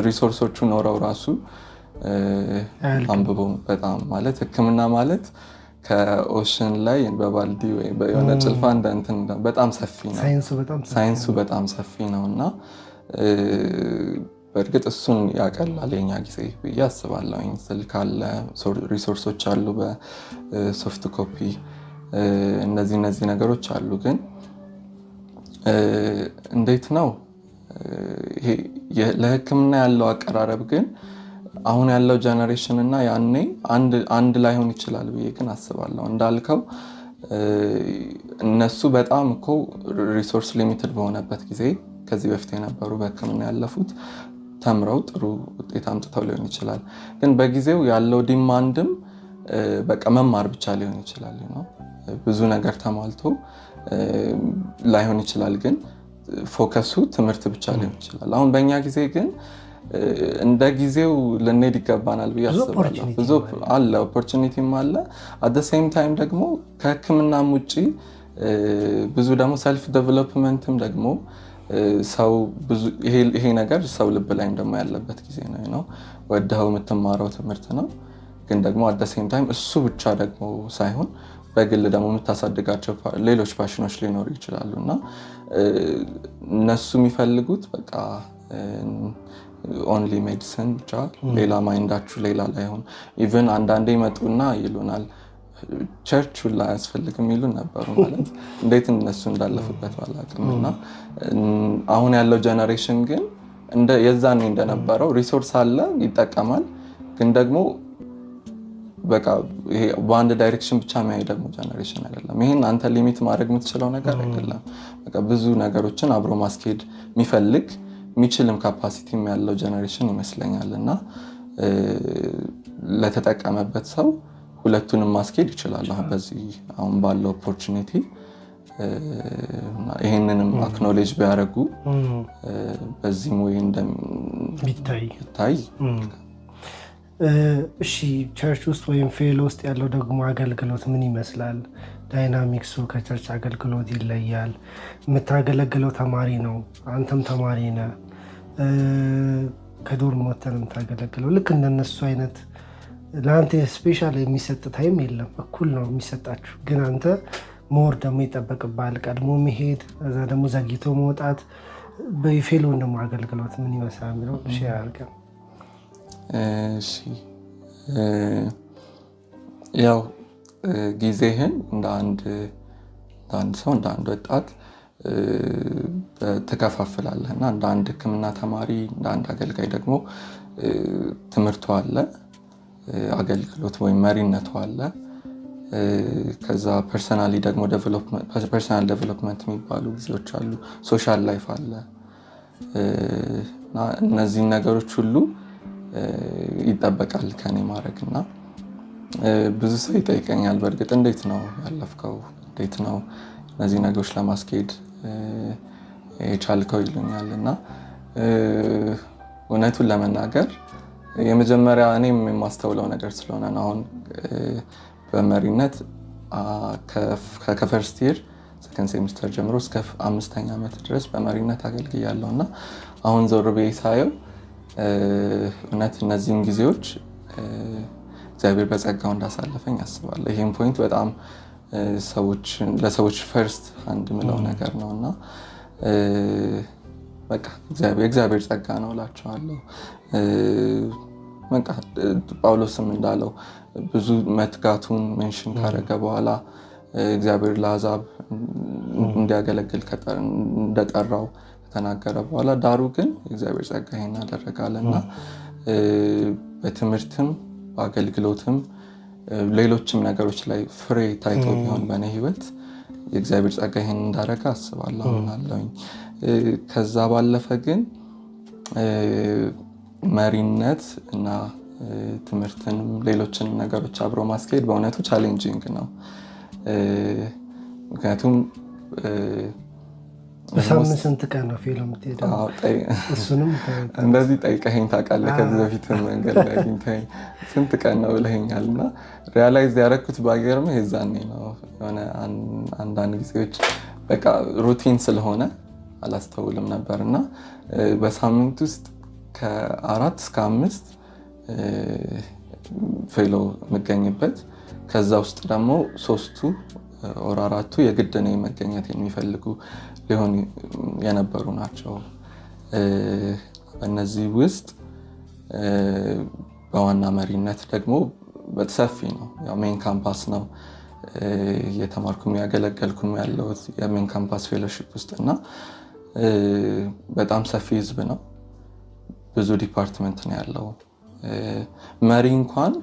ሪሶርሶቹ ኖረው ራሱ አንብበው በጣም ማለት ህክምና ማለት ከኦሽን ላይ በባልዲ ወይ የሆነ ጭልፋ እንትን በጣም ሰፊ ነው። ሳይንሱ በጣም ሰፊ ነው እና በእርግጥ እሱን ያቀላል የኛ ጊዜ ብዬ አስባለሁ። ስልክ አለ፣ ሪሶርሶች አሉ በሶፍት ኮፒ፣ እነዚህ ነገሮች አሉ። ግን እንዴት ነው ለህክምና ያለው አቀራረብ ግን አሁን ያለው ጀነሬሽን እና ያኔ አንድ ላይሆን ይችላል ብዬ ግን አስባለሁ። እንዳልከው እነሱ በጣም እኮ ሪሶርስ ሊሚትድ በሆነበት ጊዜ ከዚህ በፊት የነበሩ በህክምና ያለፉት ተምረው ጥሩ ውጤት አምጥተው ሊሆን ይችላል። ግን በጊዜው ያለው ዲማንድም በቃ መማር ብቻ ሊሆን ይችላል ነው። ብዙ ነገር ተሟልቶ ላይሆን ይችላል። ግን ፎከሱ ትምህርት ብቻ ሊሆን ይችላል። አሁን በእኛ ጊዜ ግን እንደ ጊዜው ልንሄድ ይገባናል ብዬ አስባለሁ። ብዙ አለ፣ ኦፖርቹኒቲም አለ። አት ዘ ሴም ታይም ደግሞ ከህክምናም ውጭ ብዙ ደግሞ ሰልፍ ዴቨሎፕመንትም ደግሞ ሰው ብዙ ይሄ ነገር ሰው ልብ ላይም ደግሞ ያለበት ጊዜ ነው። ወደው የምትማረው ትምህርት ነው። ግን ደግሞ አት ዘ ሴም ታይም እሱ ብቻ ደግሞ ሳይሆን በግል ደግሞ የምታሳድጋቸው ሌሎች ፓሽኖች ሊኖሩ ይችላሉ እና እነሱ የሚፈልጉት በቃ ኦንሊ ሜዲሲን ብቻ፣ ሌላ ማይንዳችሁ ሌላ ላይሆን። ኢቨን አንዳንዴ ይመጡና ይሉናል ቸርች ሁላ አያስፈልግም ይሉን ነበሩ። ማለት እንዴት እነሱ እንዳለፉበት ባላቅም እና አሁን ያለው ጀነሬሽን ግን የዛኔ እንደነበረው ሪሶርስ አለ ይጠቀማል፣ ግን ደግሞ በቃ ይሄ በአንድ ዳይሬክሽን ብቻ የሚያይ ደግሞ ጀነሬሽን አይደለም። ይሄን አንተ ሊሚት ማድረግ የምትችለው ነገር አይደለም። በቃ ብዙ ነገሮችን አብሮ ማስኬድ የሚፈልግ የሚችልም ካፓሲቲም ያለው ጀነሬሽን ይመስለኛል እና ለተጠቀመበት ሰው ሁለቱንም ማስኬድ ይችላል። አሁን ባለው ኦፖርቹኒቲ ይሄንንም አክኖሌጅ ቢያደርጉ በዚህም ወይ ቢታይ። እሺ ቸርች ውስጥ ወይም ፌሎ ውስጥ ያለው ደግሞ አገልግሎት ምን ይመስላል? ዳይናሚክሱ ከቸርች አገልግሎት ይለያል። የምታገለግለው ተማሪ ነው፣ አንተም ተማሪ ነህ። ከዶርም ወተን የምታገለግለው ልክ እንደነሱ አይነት ለአንተ ስፔሻል የሚሰጥ ታይም የለም፣ እኩል ነው የሚሰጣችሁ። ግን አንተ ሞር ደግሞ ይጠበቅብሃል፣ ቀድሞ መሄድ፣ እዛ ደግሞ ዘግይቶ መውጣት። በፌሎን ደግሞ አገልግሎት ምን ይመስላል የሚለው ሼር አድርገን። እሺ ያው ጊዜህን እንደ አንድ ሰው እንደ አንድ ወጣት ትከፋፍላለህ እና እንደ አንድ ሕክምና ተማሪ እንደ አንድ አገልጋይ ደግሞ ትምህርቱ አለ፣ አገልግሎት ወይም መሪነቱ አለ። ከዛ ፐርሰናሊ ደግሞ ፐርሰናል ዴቨሎፕመንት የሚባሉ ጊዜዎች አሉ፣ ሶሻል ላይፍ አለ እና እነዚህን ነገሮች ሁሉ ይጠበቃል ከኔ ማድረግ እና ብዙ ሰው ይጠይቀኛል፣ በእርግጥ እንዴት ነው ያለፍከው፣ እንዴት ነው እነዚህ ነገሮች ለማስኬድ የቻልከው ይሉኛል እና እውነቱን ለመናገር የመጀመሪያ እኔም የማስተውለው ነገር ስለሆነ ነው። አሁን በመሪነት ከፈርስት ይር ሰከንድ ሴሚስተር ጀምሮ እስከ 5ኛ ዓመት ድረስ በመሪነት አገልግያለሁ እና አሁን ዞር ብዬ ሳየው እውነት እነዚህን ጊዜዎች እግዚአብሔር በጸጋው እንዳሳለፈኝ አስባለሁ። ይህም ፖይንት በጣም ለሰዎች ፈርስት አንድ ምለው ነገር ነው እና በቃ እግዚአብሔር ጸጋ ነው እላቸዋለሁ። በቃ ጳውሎስም እንዳለው ብዙ መትጋቱን ሜንሽን ካደረገ በኋላ እግዚአብሔር ለአሕዛብ እንዲያገለግል እንደጠራው ከተናገረ በኋላ ዳሩ ግን እግዚአብሔር ጸጋ ይሄን ያደረጋል እና በትምህርትም በአገልግሎትም ሌሎችም ነገሮች ላይ ፍሬ ታይቶ ቢሆን በእኔ ህይወት የእግዚአብሔር ጸጋ ይሄን እንዳደረገ አስባለሁ አለሁኝ። ከዛ ባለፈ ግን መሪነት እና ትምህርትንም ሌሎችን ነገሮች አብሮ ማስኬድ በእውነቱ ቻሌንጂንግ ነው። ምክንያቱም በሳምንት ስንት ቀን ነው ፌሎ የምትሄደው? እሱንም እንደዚህ ጠይቀኸኝ ታውቃለህ? ከዚህ በፊት መንገድ ላይ አግኝተኸኝ ስንት ቀን ነው ብለኸኛል እና ሪያላይዝ ያደረኩት ባይገርምህ የዛኔ ነው። የሆነ አንዳንድ ጊዜዎች በቃ ሩቲን ስለሆነ አላስተውልም ነበር እና በሳምንት ውስጥ ከ4 እስከ 5 ፌሎ የምገኝበት፣ ከዛ ውስጥ ደግሞ 3ቱ ኦር 4ቱ የግድ ነው መገኘት የሚፈልጉ ሊሆን የነበሩ ናቸው። በእነዚህ ውስጥ በዋና መሪነት ደግሞ ሰፊ ነው። ሜን ካምፓስ ነው የተማርኩም ያገለገልኩም ያለሁት የሜን ካምፓስ ፌሎሺፕ ውስጥ እና በጣም ሰፊ ህዝብ ነው። ብዙ ዲፓርትመንት ነው ያለው። መሪ እንኳን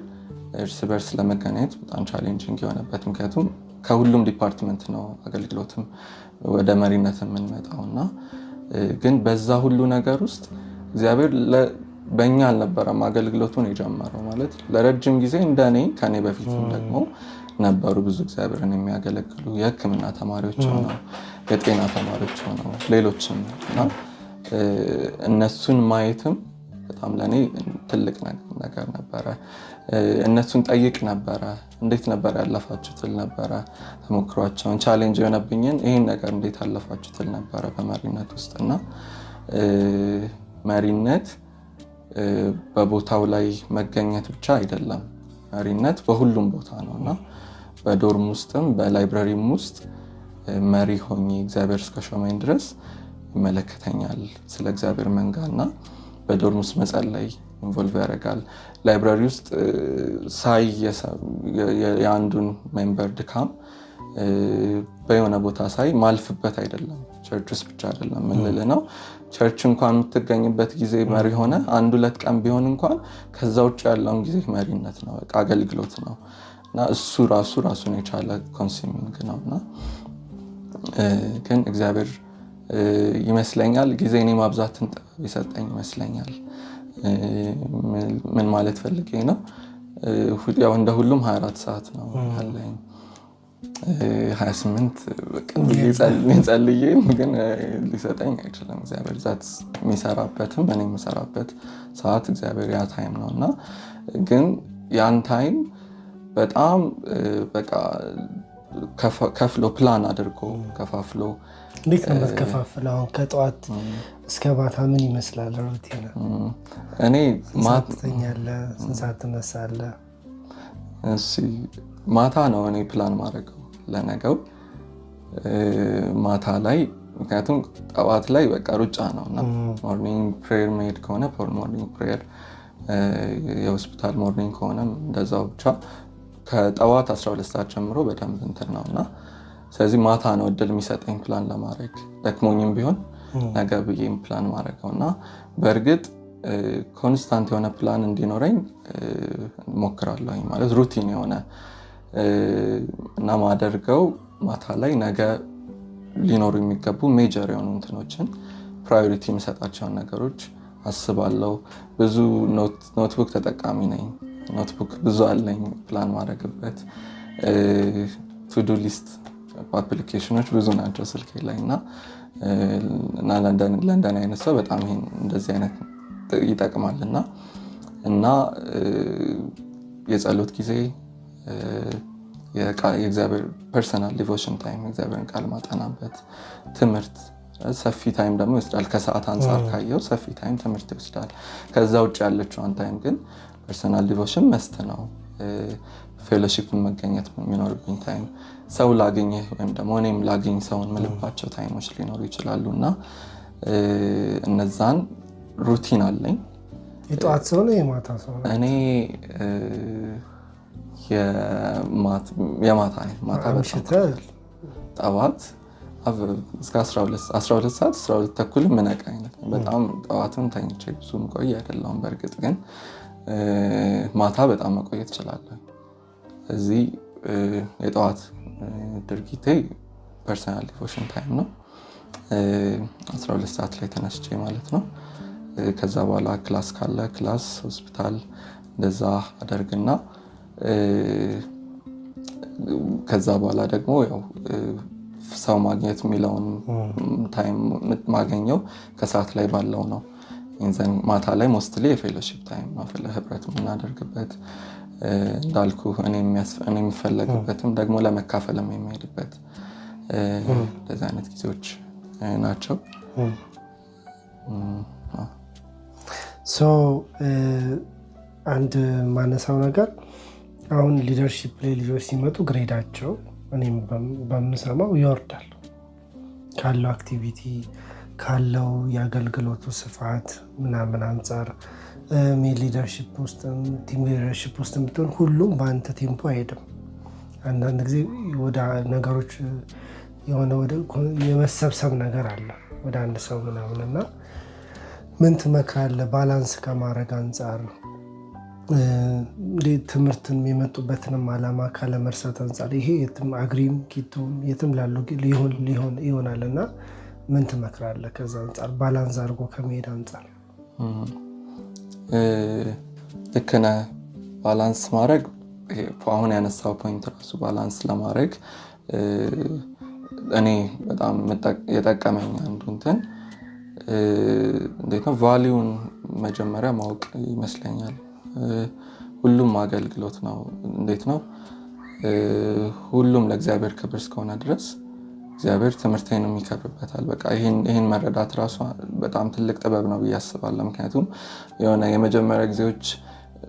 እርስ በርስ ለመገናኘት በጣም ቻሌንጂንግ የሆነበት ምክንያቱም ከሁሉም ዲፓርትመንት ነው አገልግሎትም ወደ መሪነት የምንመጣው እና ግን በዛ ሁሉ ነገር ውስጥ እግዚአብሔር በእኛ አልነበረም አገልግሎቱን የጀመረው። ማለት ለረጅም ጊዜ እንደኔ ከኔ በፊትም ደግሞ ነበሩ ብዙ እግዚአብሔርን የሚያገለግሉ የሕክምና ተማሪዎች ሆነው የጤና ተማሪዎች ሆነው ሌሎችም እና እነሱን ማየትም በጣም ለእኔ ትልቅ ነገር ነበረ። እነሱን ጠይቅ ነበረ፣ እንዴት ነበር ያለፋችሁ ትል ነበረ። ተሞክሯቸውን ቻሌንጅ የሆነብኝን ይህን ነገር እንዴት አለፋችሁ ትል ነበረ በመሪነት ውስጥ እና መሪነት በቦታው ላይ መገኘት ብቻ አይደለም። መሪነት በሁሉም ቦታ ነው እና በዶርም ውስጥም በላይብረሪም ውስጥ መሪ ሆኜ እግዚአብሔር እስከ ሾመኝ ድረስ ይመለከተኛል። ስለ እግዚአብሔር መንጋና በዶርም ውስጥ መጸለይ ኢንቮልቭ ያደርጋል። ላይብረሪ ውስጥ ሳይ የአንዱን ሜምበር ድካም በየሆነ ቦታ ሳይ ማልፍበት አይደለም። ቸርች ውስጥ ብቻ አይደለም ምንል ነው። ቸርች እንኳን የምትገኝበት ጊዜ መሪ ሆነ 1-2 ቀን ቢሆን እንኳን ከዛ ውጭ ያለውን ጊዜ መሪነት ነው፣ አገልግሎት ነው እና እሱ ራሱን የቻለ ኮንሱሚንግ ነው እና ግን እግዚአብሔር ይመስለኛል ጊዜ እኔ ማብዛትን ጥበብ የሰጠኝ ይመስለኛል። ምን ማለት ፈልጌ ነው? ያው እንደ ሁሉም 24 ሰዓት ነው ያለኝ። 28 ቀን ጸልዬ ግን ሊሰጠኝ አይችልም እግዚአብሔር። ዛት የሚሰራበትም እኔ የምሰራበት ሰዓት እግዚአብሔር ያ ታይም ነው እና ግን ያን ታይም በጣም በቃ ከፍሎ ፕላን አድርጎ ከፋፍሎ። እንዴት ነው የምትከፋፍለው? አሁን ከጠዋት እስከ ማታ ምን ይመስላል ሩቲን? እኔ ማታ ትተኛለህ? ስንት ሰዓት ትነሳለህ? እሺ ማታ ነው እኔ ፕላን ማድረገው ለነገው ማታ ላይ። ምክንያቱም ጠዋት ላይ በቃ ሩጫ ነው እና ሞርኒንግ ፕሬየር መሄድ ከሆነ ሞርኒንግ ፕሬየር፣ የሆስፒታል ሞርኒንግ ከሆነ እንደዛው ብቻ ከጠዋት 12 ሰዓት ጀምሮ በደንብ እንትን ነው እና ስለዚህ ማታ ነው እድል የሚሰጠኝ ፕላን ለማድረግ ደክሞኝም ቢሆን ነገ ብዬም ፕላን ማድረገው እና በእርግጥ ኮንስታንት የሆነ ፕላን እንዲኖረኝ ሞክራለሁ። ማለት ሩቲን የሆነ እና ማደርገው ማታ ላይ ነገ ሊኖሩ የሚገቡ ሜጀር የሆኑ እንትኖችን ፕራዮሪቲ የሚሰጣቸውን ነገሮች አስባለሁ። ብዙ ኖትቡክ ተጠቃሚ ነኝ። ኖትቡክ ብዙ አለኝ ፕላን ማድረግበት። ቱዱ ሊስት አፕሊኬሽኖች ብዙ ናቸው ስልኬ ላይ እና ለንደን አይነት ሰው በጣም ይሄን እንደዚህ አይነት ይጠቅማል እና የጸሎት ጊዜ፣ የእግዚአብሔር ፐርሰናል ዲቮሽን ታይም፣ የእግዚአብሔርን ቃል ማጠናበት፣ ትምህርት ሰፊ ታይም ደግሞ ይወስዳል። ከሰዓት አንጻር ካየው ሰፊ ታይም ትምህርት ይወስዳል። ከዛ ውጭ ያለችውን ታይም ግን ፐርሰናል ዲቮሽን መስት ነው። ፌሎሺፕ መገኘት የሚኖርብኝ ታይም፣ ሰው ላገኘ ወይም ደግሞ እኔም ላገኝ ሰውን ምልባቸው ታይሞች ሊኖሩ ይችላሉ እና እነዛን ሩቲን አለኝ። የጠዋት ሰው ነው የማታ ሰው ነው? እኔ የማታ ጠዋት እስከ 12 ሰዓት 12 ተኩል ምነቃ አይነት በጣም ጠዋትም ተኝቼ ብዙ ምቆይ አይደለሁም። በእርግጥ ግን ማታ በጣም መቆየት እችላለሁ። እዚህ የጠዋት ድርጊቴ ፐርሰናል ዲቮሽን ታይም ነው። 12 ሰዓት ላይ ተነስቼ ማለት ነው። ከዛ በኋላ ክላስ ካለ ክላስ፣ ሆስፒታል እንደዛ አደርግና ከዛ በኋላ ደግሞ ያው ሰው ማግኘት የሚለውን ታይም ማገኘው ከሰዓት ላይ ባለው ነው። ኢንዘን ማታ ላይ ሞስትሊ የፌሎሺፕ ታይም ነው፣ ህብረት የምናደርግበት እንዳልኩ እኔ የሚፈለግበትም ደግሞ ለመካፈልም የሚሄድበት እንደዚህ አይነት ጊዜዎች ናቸው። አንድ ማነሳው ነገር አሁን ሊደርሺፕ ላይ ልጆች ሲመጡ ግሬዳቸው እኔም በምሰማው ይወርዳል ካለው አክቲቪቲ ካለው የአገልግሎቱ ስፋት ምናምን አንጻር። ሊደርሺፕ ውስጥ ቲም ሊደርሺፕ ውስጥ ብትሆን ሁሉም በአንተ ቴምፖ አይሄድም። አንዳንድ ጊዜ ወደ ነገሮች የሆነ ወደ የመሰብሰብ ነገር አለ ወደ አንድ ሰው ምናምን እና ምን ትመክራለህ? ባላንስ ከማድረግ አንጻር ትምህርትን የመጡበትንም ዓላማ ካለመርሳት አንጻር ይሄ የትም አግሪም ኪቶም የትም ላለው ሊሆን ይሆናል እና ምን ትመክራለህ? ከዛ አንጻር ባላንስ አድርጎ ከመሄድ አንጻር። ልክ ነህ። ባላንስ ማድረግ አሁን ያነሳው ፖይንት ራሱ ባላንስ ለማድረግ እኔ በጣም የጠቀመኝ አንዱ እንትን እንዴት ነው ቫሊዩን መጀመሪያ ማወቅ ይመስለኛል። ሁሉም አገልግሎት ነው። እንዴት ነው ሁሉም ለእግዚአብሔር ክብር እስከሆነ ድረስ እግዚአብሔር ትምህርቴንም ይከብርበታል። በቃ ይህን መረዳት ራሱ በጣም ትልቅ ጥበብ ነው ብዬ አስባለሁ። ምክንያቱም የሆነ የመጀመሪያ ጊዜዎች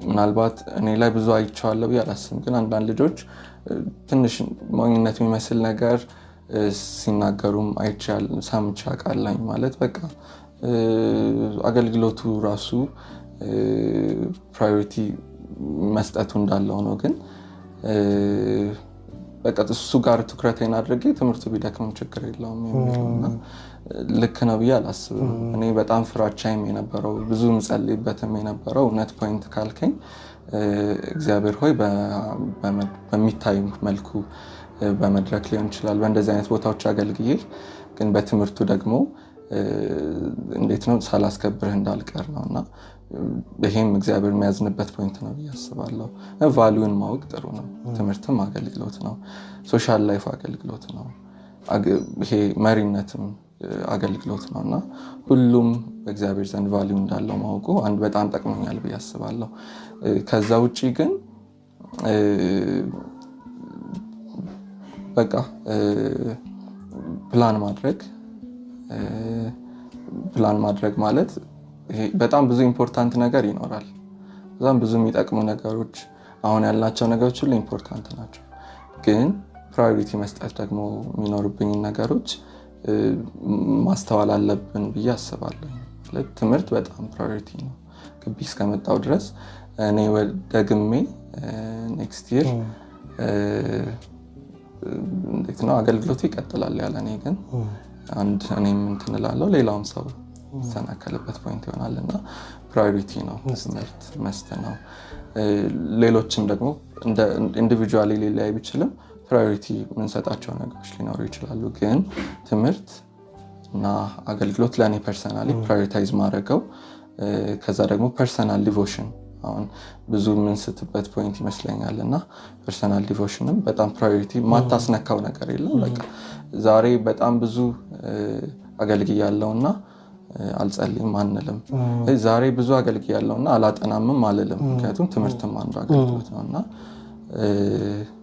ምናልባት እኔ ላይ ብዙ አይቼዋለሁ ብዬ አላስብም፣ ግን አንዳንድ ልጆች ትንሽ ሞኝነት የሚመስል ነገር ሲናገሩም አይቻል ሰምቼ አውቃለሁ። ማለት በቃ አገልግሎቱ ራሱ ፕራዮሪቲ መስጠቱ እንዳለው ነው። ግን በቃ እሱ ጋር ትኩረቴን አድርጌ ትምህርቱ ቢደክምም ችግር የለውም የሚለውና ልክ ነው ብዬ አላስብም። እኔ በጣም ፍራቻይም የነበረው ብዙ ምጸልይበትም የነበረው እውነት ፖይንት ካልከኝ እግዚአብሔር ሆይ በሚታይ መልኩ በመድረክ ሊሆን ይችላል በእንደዚህ አይነት ቦታዎች አገልግዬ ግን በትምህርቱ ደግሞ እንዴት ነው ሳላስከብርህ እንዳልቀር ነውና ይሄም እግዚአብሔር የሚያዝንበት ፖይንት ነው ብዬ አስባለሁ። ቫልዩን ማወቅ ጥሩ ነው። ትምህርትም አገልግሎት ነው። ሶሻል ላይፍ አገልግሎት ነው። ይሄ መሪነትም አገልግሎት ነውና ሁሉም በእግዚአብሔር ዘንድ ቫልዩ እንዳለው ማወቁ አንድ በጣም ጠቅሞኛል ብዬ አስባለሁ። ከዛ ውጪ ግን በቃ ፕላን ማድረግ ማለት ይሄ በጣም ብዙ ኢምፖርታንት ነገር ይኖራል። በጣም ብዙ የሚጠቅሙ ነገሮች አሁን ያላቸው ነገሮች ሁሉ ኢምፖርታንት ናቸው። ግን ፕራዮሪቲ መስጠት ደግሞ የሚኖርብኝ ነገሮች ማስተዋል አለብን ብዬ አስባለሁ። ትምህርት በጣም ፕራዮሪቲ ነው። ግቢ እስከመጣው ድረስ እኔ ደግሜ ኔክስት ይር እንዴት ነው አገልግሎቱ ይቀጥላል ያለ እኔ ግን እኔም እንትን እላለሁ ሌላውም ሰው ሰናከለበት ፖይንት ይሆናል እና ፕራዮሪቲ ነው ትምህርት መስጠት ነው። ሌሎችም ደግሞ ኢንዲቪጁዋሊ ሊለያይ ቢችልም ፕራዮሪቲ የምንሰጣቸው ነገሮች ሊኖሩ ይችላሉ። ግን ትምህርት እና አገልግሎት ለእኔ ፐርሰናሊ ፕራዮሪታይዝ ማድረገው ከዛ ደግሞ ፐርሰናል ዲቮሽን አሁን ብዙ የምንስትበት ፖይንት ይመስለኛል እና ፐርሰናል ዲቮሽንም በጣም ፕራዮሪቲ ማታስነካው ነገር የለም። በቃ ዛሬ በጣም ብዙ አገልግያለሁና አልጸልይም አንልም። ዛሬ ብዙ አገልግያለሁና አላጠናምም አልልም። ምክንያቱም ትምህርትም አንዱ አገልግሎት ነውና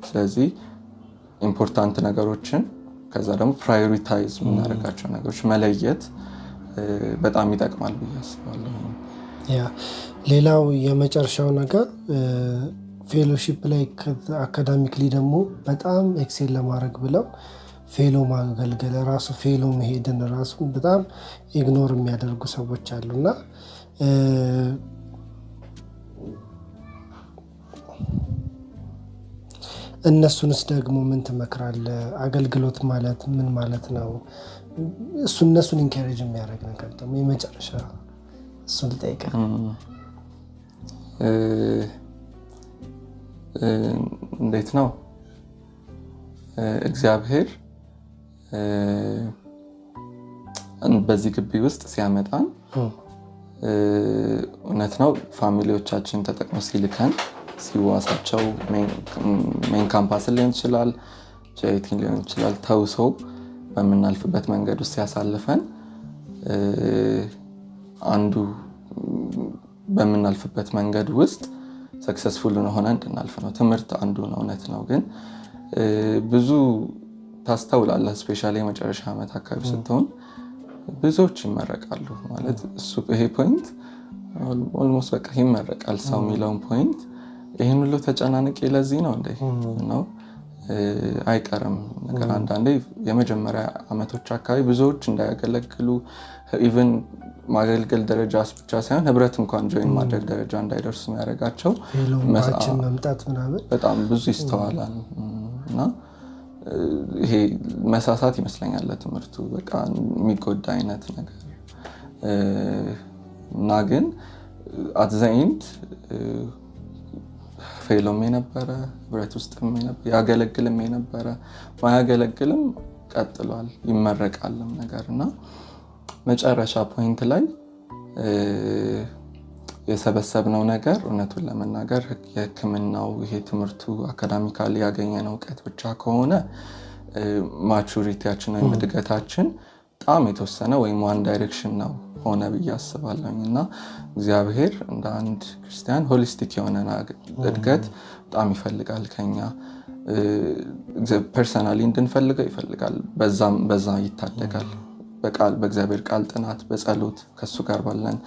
ስለዚህ ኢምፖርታንት ነገሮችን ከዛ ደግሞ ፕራዮሪታይዝ የምናደርጋቸው ነገሮች መለየት በጣም ይጠቅማል ብዬ አስባለሁ። ሌላው የመጨረሻው ነገር ፌሎሺፕ ላይ አካዳሚክሊ ደግሞ በጣም ኤክሴል ለማድረግ ብለው ፌሎ ማገልገል ራሱ ፌሎ መሄድን ራሱ በጣም ኢግኖር የሚያደርጉ ሰዎች አሉና እነሱንስ ደግሞ ምን ትመክራለህ? አገልግሎት ማለት ምን ማለት ነው? እነሱን ኢንካሬጅ የሚያደርግ ነገር ደግሞ የመጨረሻ እሱን ልጠይቅህ። እንዴት ነው እግዚአብሔር በዚህ ግቢ ውስጥ ሲያመጣን እውነት ነው ፋሚሊዎቻችን ተጠቅሞ ሲልከን ሲዋሳቸው ሜን ካምፓስን ሊሆን ይችላል ጄቲን ሊሆን ይችላል ተውሶ በምናልፍበት መንገድ ውስጥ ሲያሳልፈን አንዱ በምናልፍበት መንገድ ውስጥ ሰክሰስፉል ሆነን እንድናልፍ ነው። ትምህርት አንዱ ነው እውነት ነው። ግን ብዙ ታስተውላለህ ስፔሻሊ የመጨረሻ ዓመት አካባቢ ስትሆን ብዙዎች ይመረቃሉ ማለት እሱ ይሄ ፖይንት ኦልሞስት በቃ ይመረቃል ሰው የሚለውን ፖይንት ይሄን ሁሉ ተጨናንቄ ለዚህ ነው እንዴ ነው አይቀርም ነገር አንዳንዴ የመጀመሪያ ዓመቶች አካባቢ ብዙዎች እንዳያገለግሉ ኢቭን ማገልገል ደረጃ ብቻ ሳይሆን ህብረት እንኳን ጆይን ማድረግ ደረጃ እንዳይደርሱ የሚያደርጋቸው መምጣት ምናምን በጣም ብዙ ይስተዋላል እና ይሄ መሳሳት ይመስለኛል ለትምህርቱ በቃ የሚጎዳ አይነት ነገር እና ግን አት ዘ ኤንድ ፌሎም የነበረ ህብረት ውስጥም የነበረ ያገለግልም የነበረ ማያገለግልም ቀጥሏል ይመረቃልም ነገር እና መጨረሻ ፖይንት ላይ የሰበሰብነው ነገር እውነቱን ለመናገር የህክምናው ይሄ ትምህርቱ አካዳሚካሊ ያገኘነው እውቀት ብቻ ከሆነ ማቹሪቲያችን ወይም እድገታችን በጣም የተወሰነ ወይም ዋን ዳይሬክሽን ነው ሆነ ብዬ አስባለሁኝ እና እግዚአብሔር እንደ አንድ ክርስቲያን ሆሊስቲክ የሆነ እድገት በጣም ይፈልጋል ከኛ ፐርሰናሊ እንድንፈልገው ይፈልጋል። በዛ ይታደጋል በእግዚአብሔር ቃል ጥናት በጸሎት ከሱ ጋር ባለን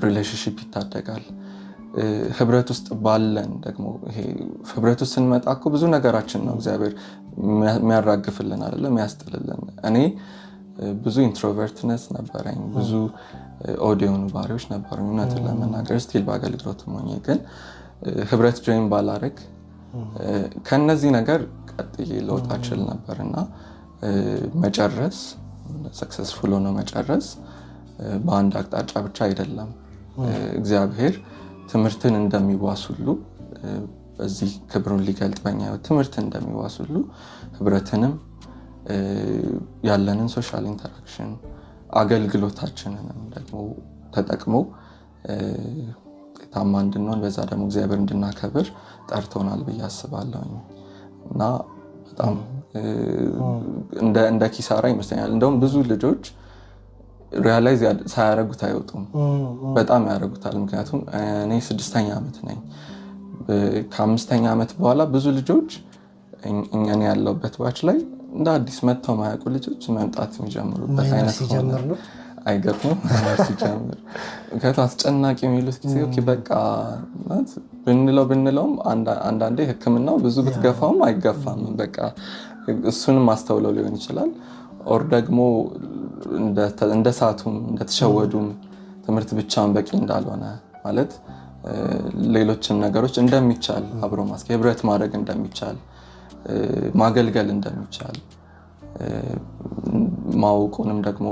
ሪሌሽንሺፕ ይታደጋል። ህብረት ውስጥ ባለን ደግሞ ይሄ ህብረት ውስጥ ስንመጣ እኮ ብዙ ነገራችን ነው እግዚአብሔር የሚያራግፍልን አይደለ የሚያስጥልልን። እኔ ብዙ ኢንትሮቨርትነስ ነበረኝ፣ ብዙ ኦዲዮን ባህሪዎች ነበሩኝ እውነቱን ለመናገር ስቲል በአገልግሎትም ሆኜ ግን ህብረት ጆይን ባላረግ ከነዚህ ነገር ቀጥዬ ልወጣ እችል ነበርና መጨረስ ሰክሰስፉል ሆኖ መጨረስ በአንድ አቅጣጫ ብቻ አይደለም። እግዚአብሔር ትምህርትን እንደሚዋስ ሁሉ በዚህ ክብሩን ሊገልጥ በኛ ትምህርትን እንደሚዋስ ሁሉ ህብረትንም ያለንን ሶሻል ኢንተራክሽን አገልግሎታችንንም ደግሞ ተጠቅሞ ታማ እንድንሆን በዛ ደግሞ እግዚአብሔር እንድናከብር ጠርቶናል ብዬ አስባለሁ እና በጣም እንደ ኪሳራ ይመስለኛል። እንደውም ብዙ ልጆች ሪያላይዝ ሳያረጉት አይወጡም፣ በጣም ያረጉታል። ምክንያቱም እኔ 6ኛ ዓመት ነኝ። ከ5ኛ ዓመት በኋላ ብዙ ልጆች እኛን ያለውበት ባች ላይ እንደ አዲስ መጥተው ማያውቁ ልጆች መምጣት የሚጀምሩበት አይነት ሆነ። አይገርምም? ሲጀምር ምክንያቱም አስጨናቂ የሚሉት ጊዜ ኦኬ በቃ ብንለውም አንዳንዴ ህክምናው ብዙ ብትገፋውም አይገፋም። በቃ እሱንም ማስተውለው ሊሆን ይችላል። ኦር ደግሞ እንደ ሳቱም እንደተሸወዱም ትምህርት ብቻውን በቂ እንዳልሆነ ማለት ሌሎችን ነገሮች እንደሚቻል አብሮ ማስኬድ ህብረት ማድረግ እንደሚቻል ማገልገል እንደሚቻል ማወቁንም ደግሞ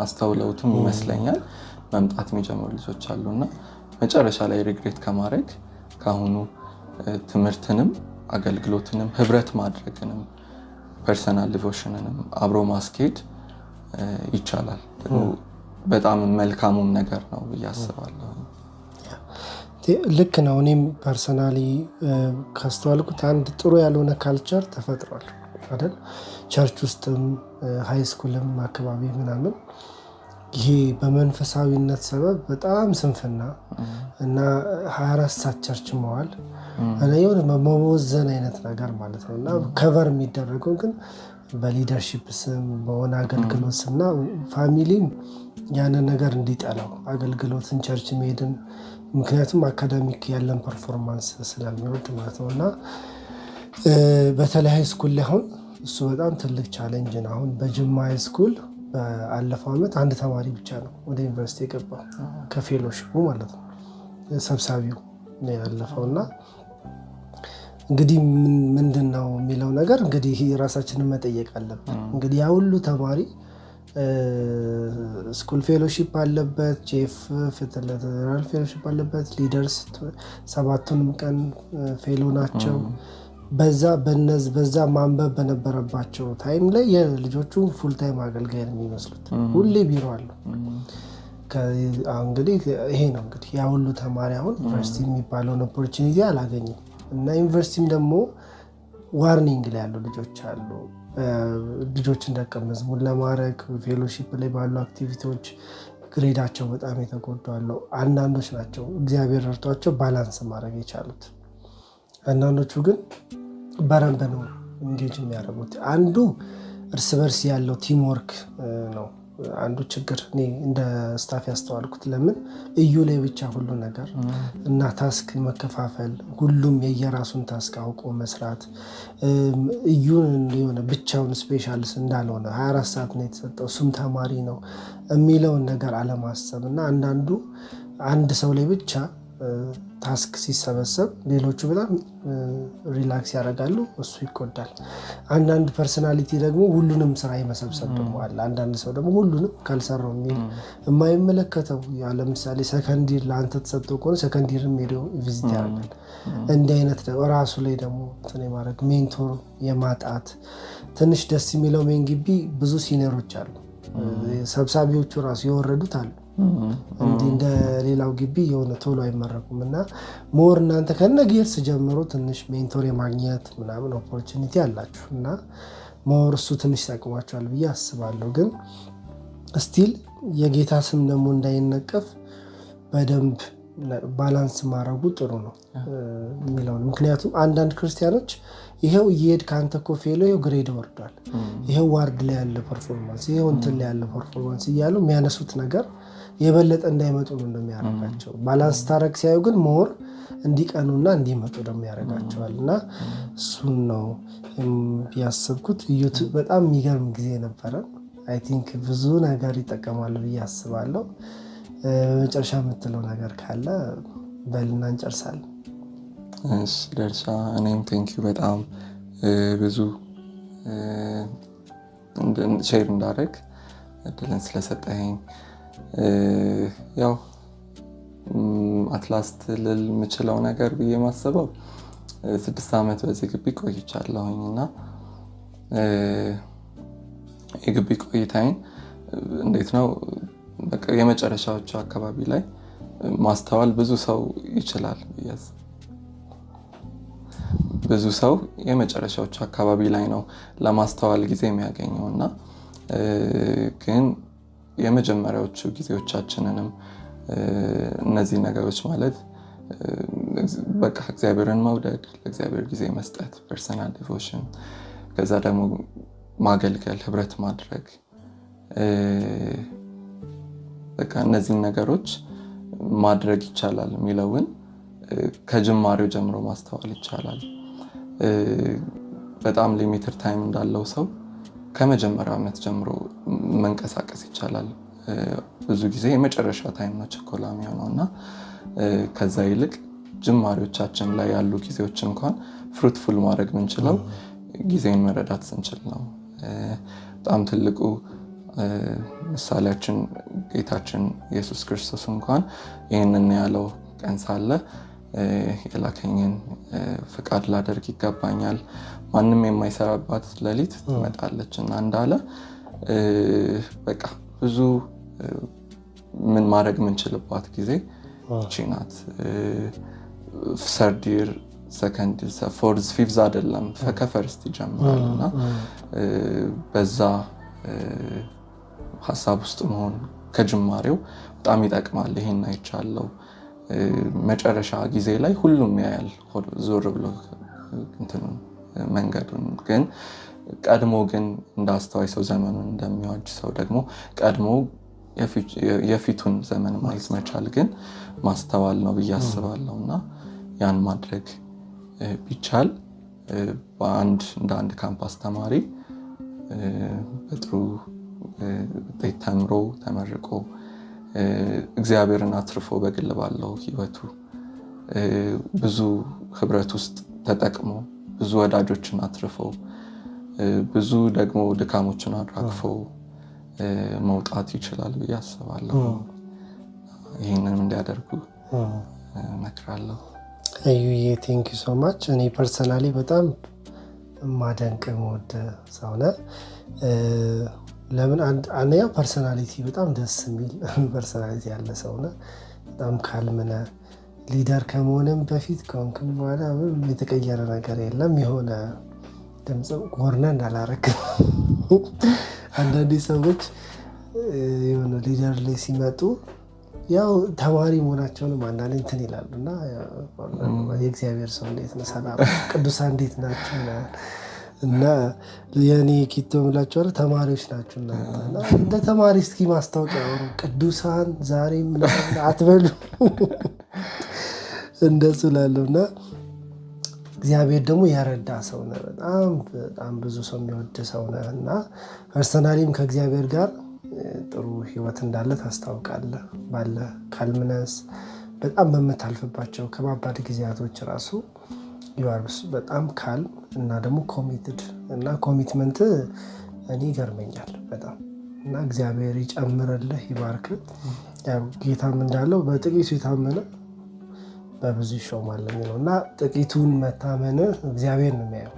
አስተውለውትም ይመስለኛል መምጣት የሚጀምሩ ልጆች አሉና መጨረሻ ላይ ሪግሬት ከማድረግ ካሁኑ ትምህርትንም አገልግሎትንም ህብረት ማድረግንም ፐርሰናል ዲቮሽንንም አብሮ ማስኬድ ይቻላል። በጣም መልካሙም ነገር ነው ብዬ አስባለሁ። ልክ ነው። እኔም ፐርሰናሊ ካስተዋልኩት አንድ ጥሩ ያልሆነ ካልቸር ተፈጥሯል አይደል? ቸርች ውስጥም ሃይ ስኩልም አካባቢ ምናምን ይሄ በመንፈሳዊነት ሰበብ በጣም ስንፍና እና 24 ሰዓት ቸርች መዋል እና የሆነ መወዘን አይነት ነገር ማለት ነው። እና ከቨር የሚደረገው ግን በሊደርሺፕ ስም በሆነ አገልግሎት ስም እና ፋሚሊም ያንን ነገር እንዲጠላው አገልግሎትን ቸርች መሄድን ምክንያቱም አካዳሚክ ያለን ፐርፎርማንስ ስለሚወድ ማለት ነው። እና በተለይ ሃይ ስኩል ላይ አሁን እሱ በጣም ትልቅ ቻሌንጅ ነው። አሁን በጅማ ሃይ ስኩል በአለፈው ዓመት አንድ ተማሪ ብቻ ነው ወደ ዩኒቨርሲቲ የገባው ከፌሎሺፑ ማለት ነው። ሰብሳቢው ነው ያለፈው። እና እንግዲህ ምንድን ነው የሚለው ነገር እንግዲህ ራሳችንን መጠየቅ አለብን። እንግዲህ ያ ሁሉ ተማሪ ስኩል ፌሎሺፕ አለበት፣ ጄፍ ፌተራል ፌሎሺፕ አለበት፣ ሊደርስ 7ቱንም ቀን ፌሎ ናቸው። በዛ ማንበብ በነበረባቸው ታይም ላይ የልጆቹ ፉል ታይም አገልጋይ ነው የሚመስሉት። ሁሌ ቢሮ አለው። እንግዲህ ይሄ ነው እንግዲህ ያ ሁሉ ተማሪ አሁን ዩኒቨርሲቲ የሚባለውን ኦፖርቹኒቲ አላገኝም። እና ዩኒቨርሲቲም ደግሞ ዋርኒንግ ላይ ያሉ ልጆች አሉ። ልጆችን ደቀ መዝሙር ለማድረግ ፌሎሺፕ ላይ ባሉ አክቲቪቲዎች ግሬዳቸው በጣም የተጎዱ አሉ። አንዳንዶች ናቸው እግዚአብሔር ረድቷቸው ባላንስ ማድረግ የቻሉት። አንዳንዶቹ ግን በረንብ ነው እንጌጅ የሚያደርጉት። አንዱ እርስ በርስ ያለው ቲም ወርክ ነው አንዱ ችግር እኔ እንደ ስታፍ ያስተዋልኩት። ለምን እዩ ላይ ብቻ ሁሉ ነገር እና ታስክ መከፋፈል፣ ሁሉም የየራሱን ታስክ አውቆ መስራት፣ እዩን የሆነ ብቻውን ስፔሻልስ እንዳልሆነ 24 ሰዓት ነው የተሰጠው እሱም ተማሪ ነው የሚለውን ነገር አለማሰብ እና አንድ ሰው ላይ ብቻ ታስክ ሲሰበሰብ ሌሎቹ በጣም ሪላክስ ያደርጋሉ፣ እሱ ይጎዳል። አንዳንድ ፐርሰናሊቲ ደግሞ ሁሉንም ስራ የመሰብሰብ ደግሞ አለ። አንዳንድ ሰው ደግሞ ሁሉንም ካልሰራው የሚል የማይመለከተው ለምሳሌ ሰከንዲር ለአንተ ተሰጥቶ ከሆነ ሰከንዲርም ሄደው ቪዚት ያደርጋል። እንዲህ አይነት ራሱ ላይ ደግሞ ማድረግ ሜንቶር የማጣት ትንሽ ደስ የሚለው ሜን ግቢ ብዙ ሲኒየሮች አሉ። ሰብሳቢዎቹ ራሱ የወረዱት አሉ። እንደ ሌላው ግቢ የሆነ ቶሎ አይመረቁም እና ሞር እናንተ ከነጊርስ ጀምሮ ትንሽ ሜንቶር የማግኘት ምናምን ኦፖርቹኒቲ አላችሁ እና ሞር እሱ ትንሽ ይጠቅማችኋል ብዬ አስባለሁ። ግን ስቲል የጌታ ስም ደግሞ እንዳይነቀፍ በደንብ ባላንስ ማድረጉ ጥሩ ነው የሚለው። ምክንያቱም አንዳንድ ክርስቲያኖች ይሄው እየሄድ ከአንተ እኮ ፌሎ ይሄው ግሬድ ወርዷል፣ ይሄው ዋርድ ላይ ያለ ፐርፎርማንስ፣ ይሄው እንትን ላይ ያለ ፐርፎርማንስ እያሉ የሚያነሱት ነገር የበለጠ እንዳይመጡ ነው እንደሚያደርጋቸው። ባላንስ ታረግ ሲያዩ ግን ሞር እንዲቀኑና እንዲመጡ ደግሞ ያደርጋቸዋል። እና እሱን ነው ያሰብኩት። ዩቱብ በጣም የሚገርም ጊዜ ነበረ። አይ ቲንክ ብዙ ነገር ይጠቀማሉ ብዬ አስባለሁ። በመጨረሻ የምትለው ነገር ካለ በልና እንጨርሳለን። ደርሻ እኔም ቴንኪው በጣም ብዙ ሼር እንዳደረግ እድልን ስለሰጠኸኝ። ያው አትላስት ልል የምችለው ነገር ብዬ ማስበው 6 ዓመት በዚህ ግቢ ቆይቻለሁኝ እና የግቢ ቆይታዬን እንዴት ነው በቃ የመጨረሻዎቹ አካባቢ ላይ ማስተዋል ብዙ ሰው ይችላል ብያዝ ብዙ ሰው የመጨረሻዎቹ አካባቢ ላይ ነው ለማስተዋል ጊዜ የሚያገኘው እና ግን የመጀመሪያዎቹ ጊዜዎቻችንንም እነዚህ ነገሮች ማለት በቃ እግዚአብሔርን መውደድ፣ ለእግዚአብሔር ጊዜ መስጠት፣ ፐርሰናል ዲቮሽን፣ ከዛ ደግሞ ማገልገል፣ ህብረት ማድረግ በቃ እነዚህን ነገሮች ማድረግ ይቻላል የሚለውን ከጅማሬው ጀምሮ ማስተዋል ይቻላል። በጣም ሊሚትድ ታይም እንዳለው ሰው ከመጀመሪያው ዓመት ጀምሮ መንቀሳቀስ ይቻላል። ብዙ ጊዜ የመጨረሻ ታይም ነው ችኮላ የሚሆነው እና ከዛ ይልቅ ጅማሬዎቻችን ላይ ያሉ ጊዜዎች እንኳን ፍሩትፉል ማድረግ ምንችለው ጊዜን መረዳት ስንችል ነው። በጣም ትልቁ ምሳሌያችን ጌታችን ኢየሱስ ክርስቶስ እንኳን ይህንን ያለው ቀን ሳለ የላከኝን ፍቃድ ላደርግ ይገባኛል፣ ማንም የማይሰራባት ሌሊት ትመጣለች እና እንዳለ በቃ ብዙ ምን ማድረግ ምንችልባት ጊዜ ይቺ ናት። ሰርድ ይር፣ ሰከንድ ይር፣ ፎርዝ፣ ፊፍዝ አይደለም ከፈርስት ይጀምራል እና በዛ ሀሳብ ውስጥ መሆን ከጅማሬው በጣም ይጠቅማል። ይሄን አይቻለው። መጨረሻ ጊዜ ላይ ሁሉም ያያል ዞር ብሎ እንትኑን መንገዱን። ግን ቀድሞ ግን እንዳስተዋይ ሰው ዘመኑን እንደሚዋጅ ሰው ደግሞ ቀድሞ የፊቱን ዘመን ማየት መቻል ግን ማስተዋል ነው ብዬ አስባለሁ እና ያን ማድረግ ቢቻል እንደ አንድ ካምፓስ ተማሪ በጥሩ ውጤት ተምሮ ተመርቆ እግዚአብሔርን አትርፎ በግል ባለው ህይወቱ ብዙ ህብረት ውስጥ ተጠቅሞ ብዙ ወዳጆችን አትርፎ ብዙ ደግሞ ድካሞችን አራግፎ መውጣት ይችላል ብዬ አስባለሁ። ይህንን እንዲያደርጉ እመክራለሁ። አዩዬ ቴንክ ዩ ሶ ማች። እኔ ፐርሰናሊ በጣም ማደንቅ መወድ ሰው ነህ። ለምን አንደኛ ፐርሰናሊቲ በጣም ደስ የሚል ፐርሰናሊቲ ያለ ሰው ነህ። በጣም ካልምነ ሊደር ከመሆንም በፊት ከሆንክም በኋላ የተቀየረ ነገር የለም። የሆነ ድምፅ ጎርነ እንዳላረግ አንዳንዴ ሰዎች የሆነ ሊደር ላይ ሲመጡ ያው ተማሪ መሆናቸውንም አንዳንዴ እንትን ይላሉ እና የእግዚአብሔር ሰው እንዴት ነው፣ ሰላም ቅዱሳን እንዴት ናቸው እና የኔ ኪቶ ምላቸው ተማሪዎች ናቸው እና እንደ ተማሪ እስኪ ማስታወቂያ አወሩ ቅዱሳን ዛሬ ምናምን አትበሉ እንደሱ ላለው እና እግዚአብሔር ደግሞ ያረዳ ሰው ነው። በጣም ብዙ ሰው የሚወድ ሰው ነው እና ፐርሰናሊም ከእግዚአብሔር ጋር ጥሩ ህይወት እንዳለ ታስታውቃለህ። ባለ ካልምነስ በጣም በምታልፍባቸው ከባባድ ጊዜያቶች ራሱ ዩአርስ በጣም ካልም እና ደግሞ ኮሚትድ እና ኮሚትመንት እኔ ይገርመኛል በጣም እና እግዚአብሔር ይጨምርልህ ይባርክ። ያው ጌታም እንዳለው በጥቂቱ የታመነ በብዙ ይሾማል ነው እና ጥቂቱን መታመን እግዚአብሔር ነው የሚያየው።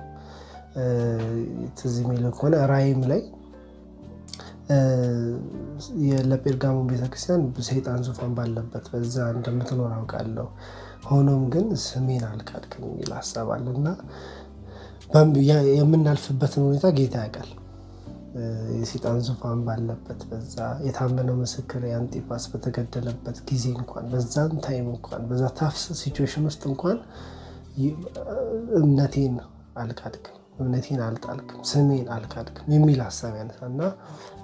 ትዝ የሚል ከሆነ ራእይም ላይ ለጴርጋሞን ቤተክርስቲያን ሰይጣን ዙፋን ባለበት በዛ እንደምትኖር አውቃለሁ፣ ሆኖም ግን ስሜን አልካድክም የሚል ሀሳብ አለ እና የምናልፍበትን ሁኔታ ጌታ ያውቃል። የሰይጣን ዙፋን ባለበት በዛ የታመነው ምስክር የአንጢጳስ በተገደለበት ጊዜ እንኳን በዛን ታይም እንኳን በዛ ታፍ ሲቹዌሽን ውስጥ እንኳን እምነቴን አልካድክም እምነቴን አልጣልክም፣ ስሜን አልካድክም የሚል ሀሳብ ያነሳና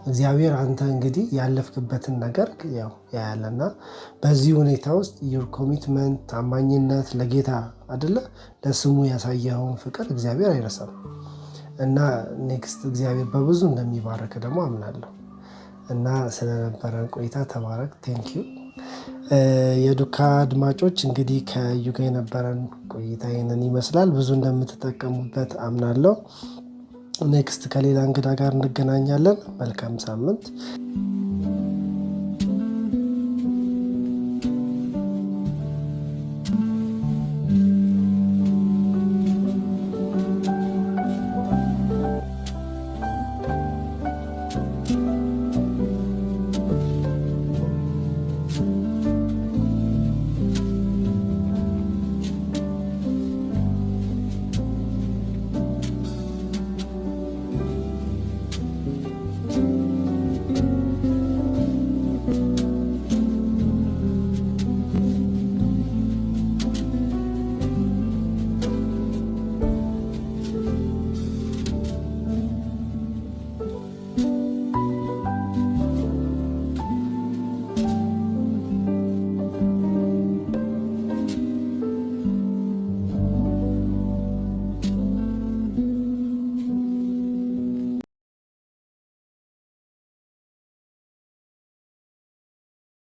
እግዚአብሔር አንተ እንግዲህ ያለፍክበትን ነገር ያው ያያለና በዚህ ሁኔታ ውስጥ ዩር ኮሚትመንት ታማኝነት ለጌታ አይደለ ለስሙ ያሳየኸውን ፍቅር እግዚአብሔር አይረሳም እና ኔክስት እግዚአብሔር በብዙ እንደሚባረክ ደግሞ አምናለሁ እና ስለነበረን ቆይታ ተባረክ። ቴንኪዩ። የዱካ አድማጮች እንግዲህ ከእዩ ጋር የነበረን ቆይታ ይህንን ይመስላል። ብዙ እንደምትጠቀሙበት አምናለሁ። ኔክስት ከሌላ እንግዳ ጋር እንገናኛለን። መልካም ሳምንት።